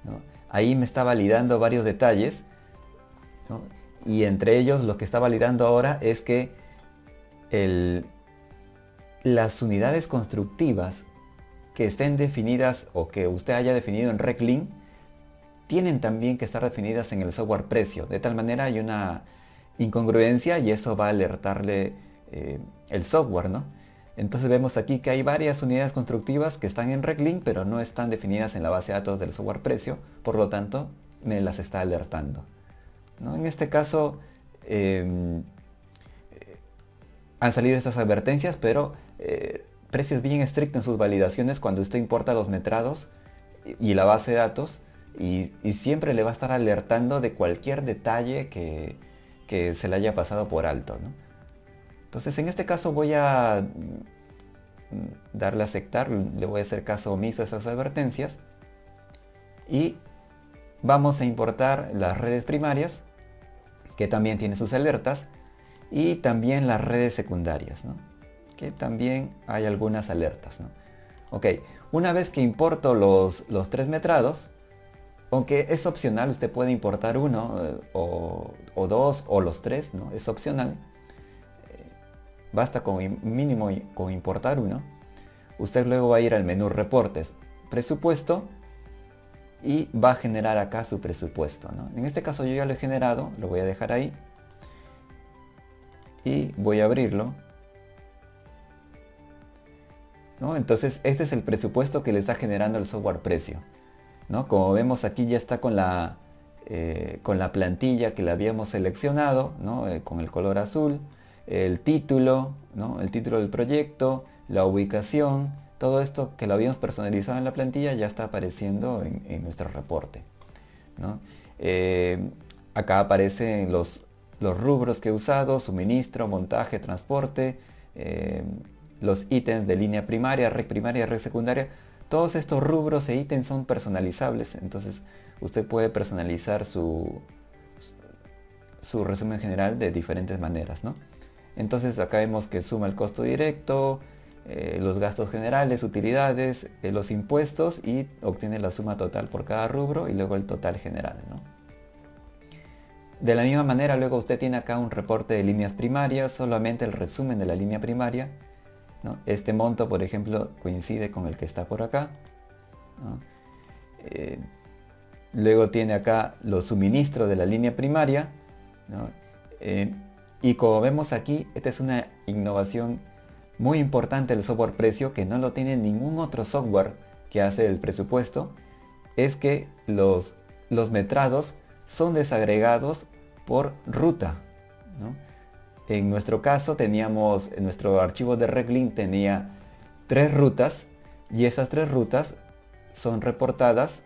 A: ¿no? Ahí me está validando varios detalles, ¿no? Y entre ellos lo que está validando ahora es que las unidades constructivas que estén definidas o que usted haya definido en RecLink tienen también que estar definidas en el software precio. De tal manera hay una incongruencia y eso va a alertarle el software, ¿no? Entonces vemos aquí que hay varias unidades constructivas que están en RecLink pero no están definidas en la base de datos del software precio, por lo tanto me las está alertando, ¿no? En este caso han salido estas advertencias, pero Precio es bien estricto en sus validaciones cuando usted importa los metrados y la base de datos y siempre le va a estar alertando de cualquier detalle que se le haya pasado por alto, ¿no? Entonces en este caso voy a darle a aceptar, le voy a hacer caso omiso a esas advertencias y vamos a importar las redes primarias que también tienen sus alertas y también las redes secundarias, ¿no? Que también hay algunas alertas, ¿no? Ok, una vez que importo los 3 metrados, aunque es opcional, usted puede importar uno o 2 o los 3, ¿no? Es opcional. Basta con mínimo con importar uno. Usted luego va a ir al menú reportes, presupuesto y va a generar acá su presupuesto, ¿no? En este caso yo ya lo he generado, lo voy a dejar ahí y voy a abrirlo, ¿no? Entonces este es el presupuesto que le está generando el software precio, ¿no? Como vemos aquí ya está con la plantilla que le habíamos seleccionado, ¿no? Con el color azul, el título, ¿no? El título del proyecto, la ubicación, todo esto que lo habíamos personalizado en la plantilla ya está apareciendo en nuestro reporte, ¿no? Acá aparecen los rubros que he usado: suministro, montaje, transporte, los ítems de línea primaria, red secundaria. Todos estos rubros e ítems son personalizables, entonces usted puede personalizar su resumen general de diferentes maneras, ¿no? Entonces acá vemos que suma el costo directo, los gastos generales, utilidades, los impuestos y obtiene la suma total por cada rubro y luego el total general, ¿no? De la misma manera luego usted tiene acá un reporte de líneas primarias, solamente el resumen de la línea primaria, ¿no? Este monto, por ejemplo, coincide con el que está por acá, ¿no? Luego tiene acá los suministros de la línea primaria, ¿no? Y como vemos aquí, esta es una innovación muy importante del software precio que no lo tiene ningún otro software que hace el presupuesto, es que los metrados son desagregados por ruta, ¿no? En nuestro caso teníamos, en nuestro archivo de RecLink tenía 3 rutas y esas 3 rutas son reportadas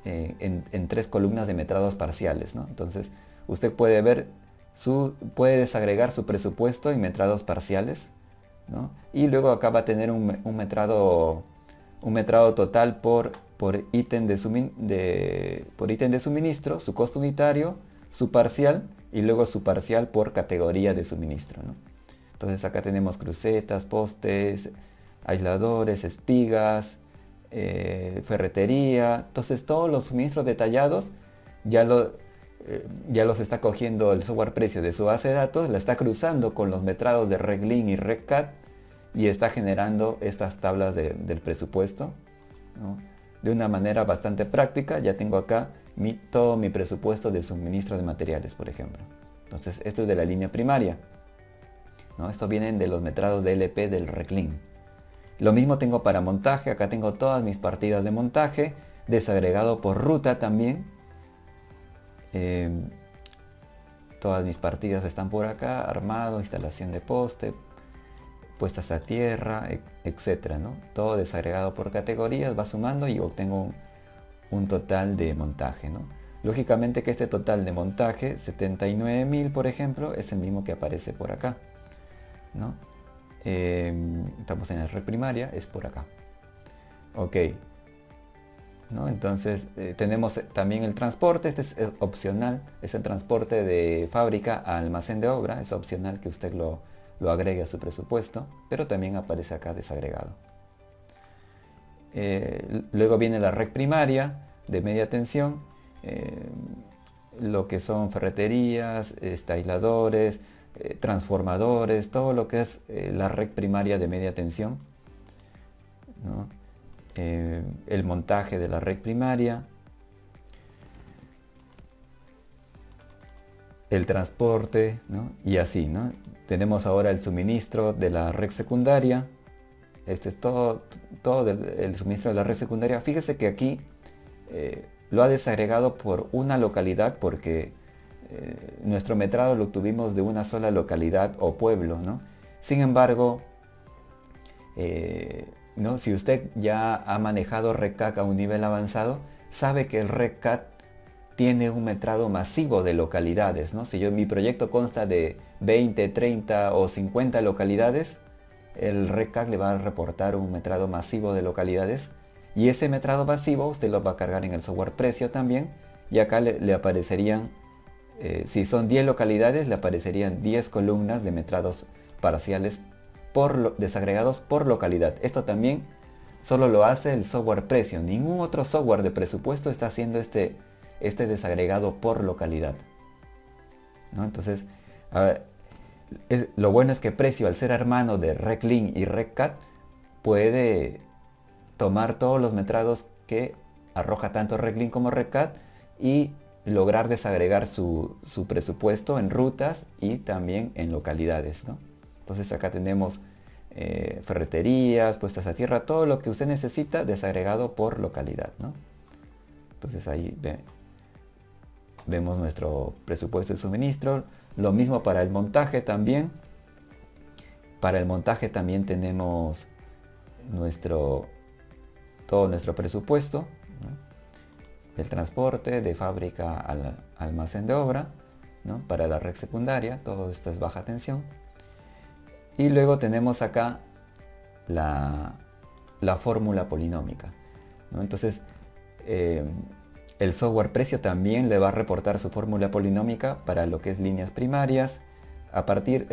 A: en 3 columnas de metrados parciales, ¿no? Entonces usted puede ver, puede desagregar su presupuesto en metrados parciales, ¿no? Y luego acá va a tener un metrado total por ítem de suministro, su costo unitario, su parcial y luego su parcial por categoría de suministro, ¿no? Entonces acá tenemos crucetas, postes, aisladores, espigas, ferretería. Entonces todos los suministros detallados ya, ya los está cogiendo el software precio de su base de datos, la está cruzando con los metrados de RecLin y RecCAD y está generando estas tablas del presupuesto, ¿no? De una manera bastante práctica. Ya tengo acá todo mi presupuesto de suministro de materiales, por ejemplo. Entonces esto es de la línea primaria, ¿no? Esto vienen de los metrados de LP del RecLin. Lo mismo tengo para montaje. Acá tengo todas mis partidas de montaje, desagregado por ruta también. Todas mis partidas están por acá: armado, instalación de poste, puestas a tierra, etcétera, ¿no? Todo desagregado por categorías, va sumando y obtengo un total de montaje, ¿no? Lógicamente que este total de montaje, 79.000 por ejemplo, es el mismo que aparece por acá, ¿no? Estamos en la red primaria, es por acá. Ok, ¿no? Entonces tenemos también el transporte. Este es opcional, es el transporte de fábrica a almacén de obra. Es opcional que usted lo agregue a su presupuesto, pero también aparece acá desagregado. Luego viene la red primaria de media tensión, lo que son ferreterías, aisladores, transformadores, todo lo que es la red primaria de media tensión, ¿no? El montaje de la red primaria, el transporte, ¿no? Y así, ¿no? Tenemos ahora el suministro de la red secundaria. Este es todo el suministro de la red secundaria. Fíjese que aquí lo ha desagregado por una localidad porque nuestro metrado lo obtuvimos de una sola localidad o pueblo, ¿no? Sin embargo, ¿no? Si usted ya ha manejado RecCAD a un nivel avanzado, sabe que el RecCAD tiene un metrado masivo de localidades, ¿no? Si mi proyecto consta de 20, 30 o 50 localidades, el RecCAD le va a reportar un metrado masivo de localidades, y ese metrado masivo usted lo va a cargar en el software precio también, y acá le aparecerían, si son 10 localidades, le aparecerían 10 columnas de metrados parciales desagregados por localidad. Esto también solo lo hace el software precio. Ningún otro software de presupuesto está haciendo este desagregado por localidad, ¿no? Entonces, a ver, lo bueno es que precio, al ser hermano de RecLin y RecCAD, puede tomar todos los metrados que arroja tanto RecLin como RecCAD y lograr desagregar su presupuesto en rutas y también en localidades, ¿no? Entonces acá tenemos ferreterías, puestas a tierra, todo lo que usted necesita desagregado por localidad, ¿no? Entonces ahí vemos nuestro presupuesto de suministro. Lo mismo para el montaje también. Para el montaje también tenemos todo nuestro presupuesto, ¿no? El transporte de fábrica al almacén de obra, ¿no? Para la red secundaria, todo esto es baja tensión. Y luego tenemos acá la fórmula polinómica, ¿no? Entonces el software precio también le va a reportar su fórmula polinómica para lo que es líneas primarias. A partir,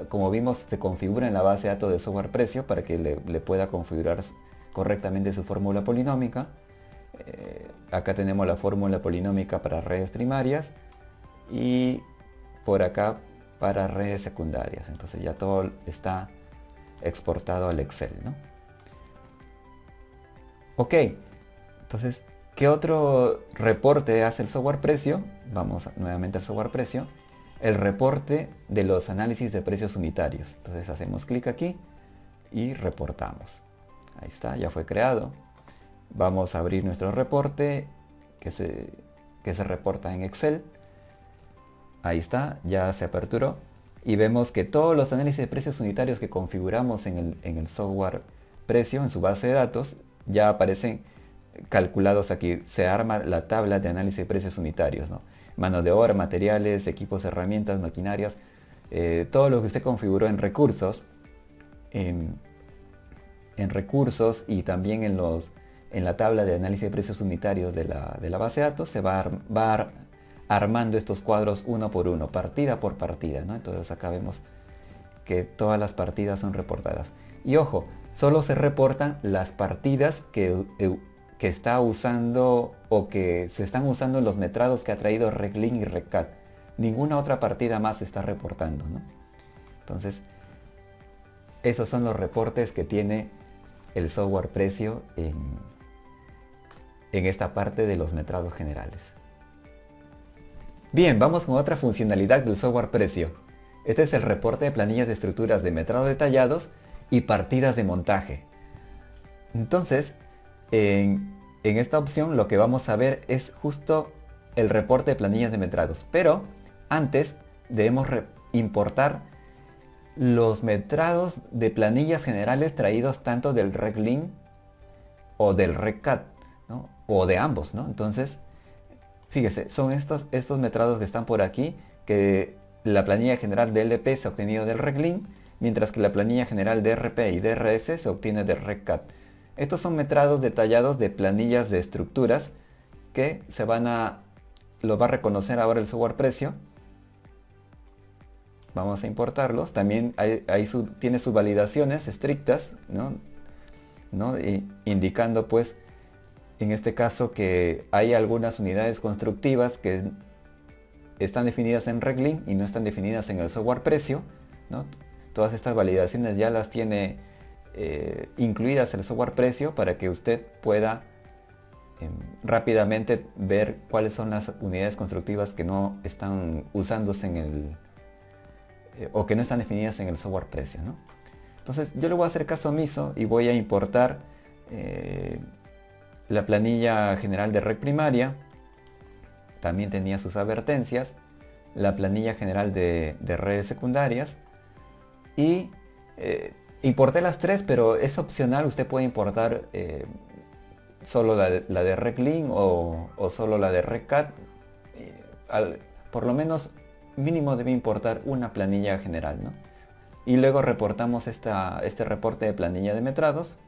A: como vimos, se configura en la base de datos de software precio para que le pueda configurar correctamente su fórmula polinómica. Acá tenemos la fórmula polinómica para redes primarias y por acá para redes secundarias. Entonces ya todo está exportado al Excel, ¿no? Ok, entonces, ¿qué otro reporte hace el software precio? Vamos nuevamente al software precio. El reporte de los análisis de precios unitarios. Entonces hacemos clic aquí y reportamos. Ahí está, ya fue creado. Vamos a abrir nuestro reporte que se reporta en Excel. Ahí está, ya se aperturó. Y vemos que todos los análisis de precios unitarios que configuramos en el software precio, en su base de datos, ya aparecen calculados aquí. Se arma la tabla de análisis de precios unitarios, ¿no? Mano de obra, materiales, equipos, herramientas, maquinarias, todo lo que usted configuró en recursos, en recursos y también en la tabla de análisis de precios unitarios de la base de datos, se va a armando estos cuadros uno por uno, partida por partida, ¿no? Entonces acá vemos que todas las partidas son reportadas. Y ojo, solo se reportan las partidas que está usando o que se están usando los metrados que ha traído Reglin y Regcat. Ninguna otra partida más se está reportando, ¿no? Entonces, esos son los reportes que tiene el software precio en esta parte de los metrados generales. Bien, vamos con otra funcionalidad del software precio. Este es el reporte de planillas de estructuras de metrado detallados y partidas de montaje. Entonces, en esta opción lo que vamos a ver es justo el reporte de planillas de metrados. Pero antes debemos importar los metrados de planillas generales traídos tanto del Reglin o del Regcat, ¿no? O de ambos, ¿no? Entonces, fíjese, son estos metrados que están por aquí, que la planilla general de LP se ha obtenido del Reglin, mientras que la planilla general de RP y DRS se obtiene del Regcat. Estos son metrados detallados de planillas de estructuras que lo va a reconocer ahora el software precio. Vamos a importarlos. También tiene sus validaciones estrictas, ¿no? Indicando pues en este caso que hay algunas unidades constructivas que están definidas en Reglin y no están definidas en el software precio, ¿no? Todas estas validaciones ya las tiene incluidas el software precio para que usted pueda rápidamente ver cuáles son las unidades constructivas que no están usándose o que no están definidas en el software precio, ¿no? Entonces yo le voy a hacer caso omiso y voy a importar la planilla general de Reg primaria. También tenía sus advertencias, la planilla general de redes secundarias y importé las tres, pero es opcional, usted puede importar solo la de Reglin o solo la de Regcat. Por lo menos mínimo debe importar una planilla general, ¿no? Y luego reportamos este reporte de planilla de metrados.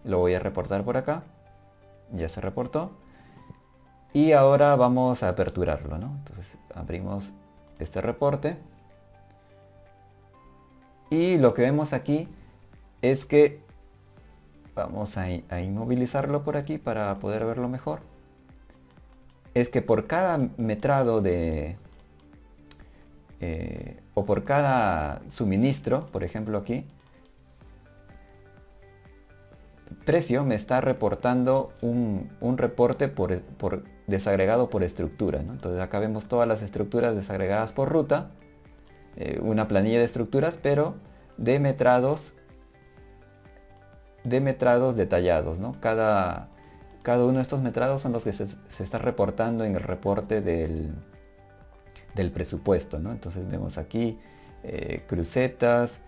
A: Lo voy a reportar por acá. Ya se reportó. Y ahora vamos a aperturarlo, ¿no? Entonces abrimos este reporte. Y lo que vemos aquí es que vamos a inmovilizarlo por aquí para poder verlo mejor. Es que por cada metrado o por cada suministro, por ejemplo aquí, precio me está reportando un reporte desagregado por estructura, ¿no? Entonces acá vemos todas las estructuras desagregadas por ruta, una planilla de estructuras, pero de metrados detallados, ¿no? Cada uno de estos metrados son los que se está reportando en el reporte del presupuesto, ¿no? Entonces vemos aquí crucetas,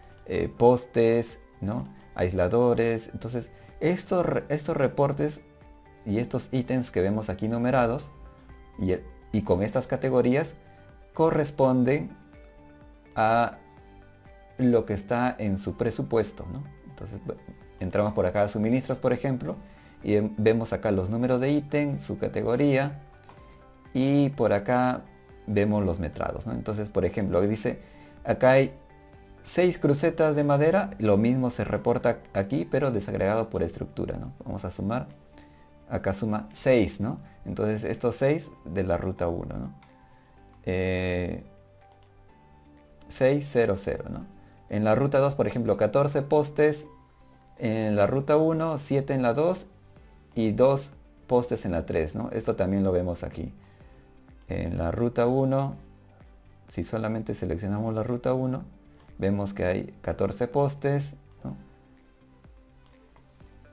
A: postes, ¿no? Aisladores. Entonces estos reportes y estos ítems que vemos aquí numerados y con estas categorías corresponden a lo que está en su presupuesto, ¿no? Entonces entramos por acá a suministros, por ejemplo, y vemos acá los números de ítem, su categoría, y por acá vemos los metrados, ¿no? Entonces, por ejemplo, dice acá hay 6 crucetas de madera, lo mismo se reporta aquí, pero desagregado por estructura, ¿no? Vamos a sumar, acá suma 6, ¿no? Entonces estos 6 de la ruta 1, ¿no? 600, ¿no? En la ruta 2, por ejemplo, 14 postes en la ruta 1, 7 en la 2 y 2 postes en la 3, ¿no? Esto también lo vemos aquí. En la ruta 1, si solamente seleccionamos la ruta 1, vemos que hay 14 postes, ¿no?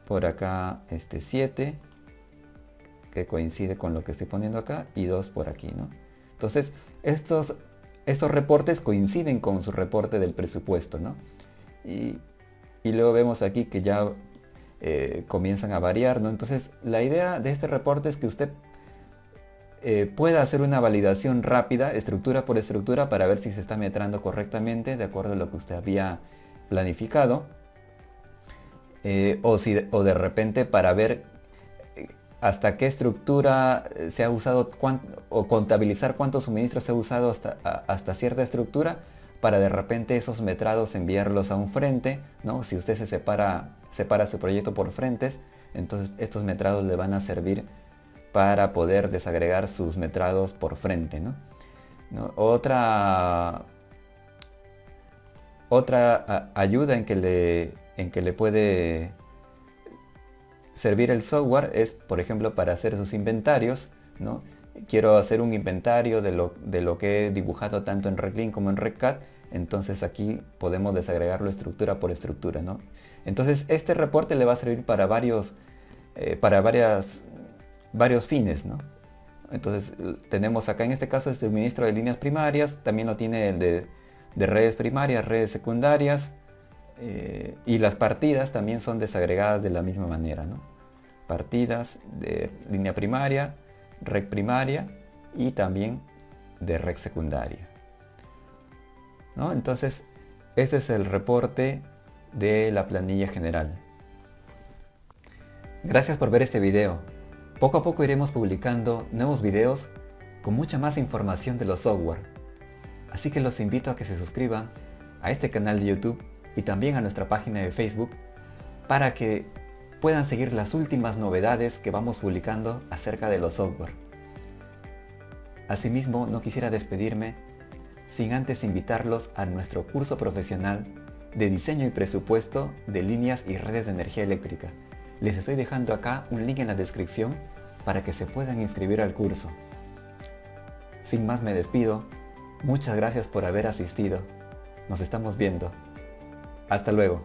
A: Por acá 7, que coincide con lo que estoy poniendo acá, y 2 por aquí, ¿no? Entonces, estos reportes coinciden con su reporte del presupuesto, ¿no? Y luego vemos aquí que ya comienzan a variar, ¿no? Entonces, la idea de este reporte es que usted pueda hacer una validación rápida, estructura por estructura, para ver si se está metrando correctamente de acuerdo a lo que usted había planificado, o de repente para ver hasta qué estructura se ha usado o contabilizar cuántos suministros se ha usado hasta cierta estructura, para de repente esos metrados enviarlos a un frente, ¿no? Si usted separa su proyecto por frentes, entonces estos metrados le van a servir para poder desagregar sus metrados por frente, ¿no? Otra ayuda en que le puede servir el software es, por ejemplo, para hacer sus inventarios, ¿no? Quiero hacer un inventario de lo que he dibujado tanto en Reclin como en RecCAD, entonces aquí podemos desagregarlo estructura por estructura, ¿no? Entonces este reporte le va a servir para varios fines, ¿no? Entonces tenemos acá en este caso el suministro de líneas primarias, también lo tiene el de redes primarias, redes secundarias, y las partidas también son desagregadas de la misma manera, ¿no? Partidas de línea primaria, rec primaria y también de rec secundaria, ¿no? Entonces este es el reporte de la planilla general. Gracias por ver este video. Poco a poco iremos publicando nuevos videos con mucha más información de los software. Así que los invito a que se suscriban a este canal de YouTube y también a nuestra página de Facebook para que puedan seguir las últimas novedades que vamos publicando acerca de los software. Asimismo, no quisiera despedirme sin antes invitarlos a nuestro curso profesional de diseño y presupuesto de líneas y redes de energía eléctrica. Les estoy dejando acá un link en la descripción para que se puedan inscribir al curso. Sin más me despido. Muchas gracias por haber asistido. Nos estamos viendo. Hasta luego.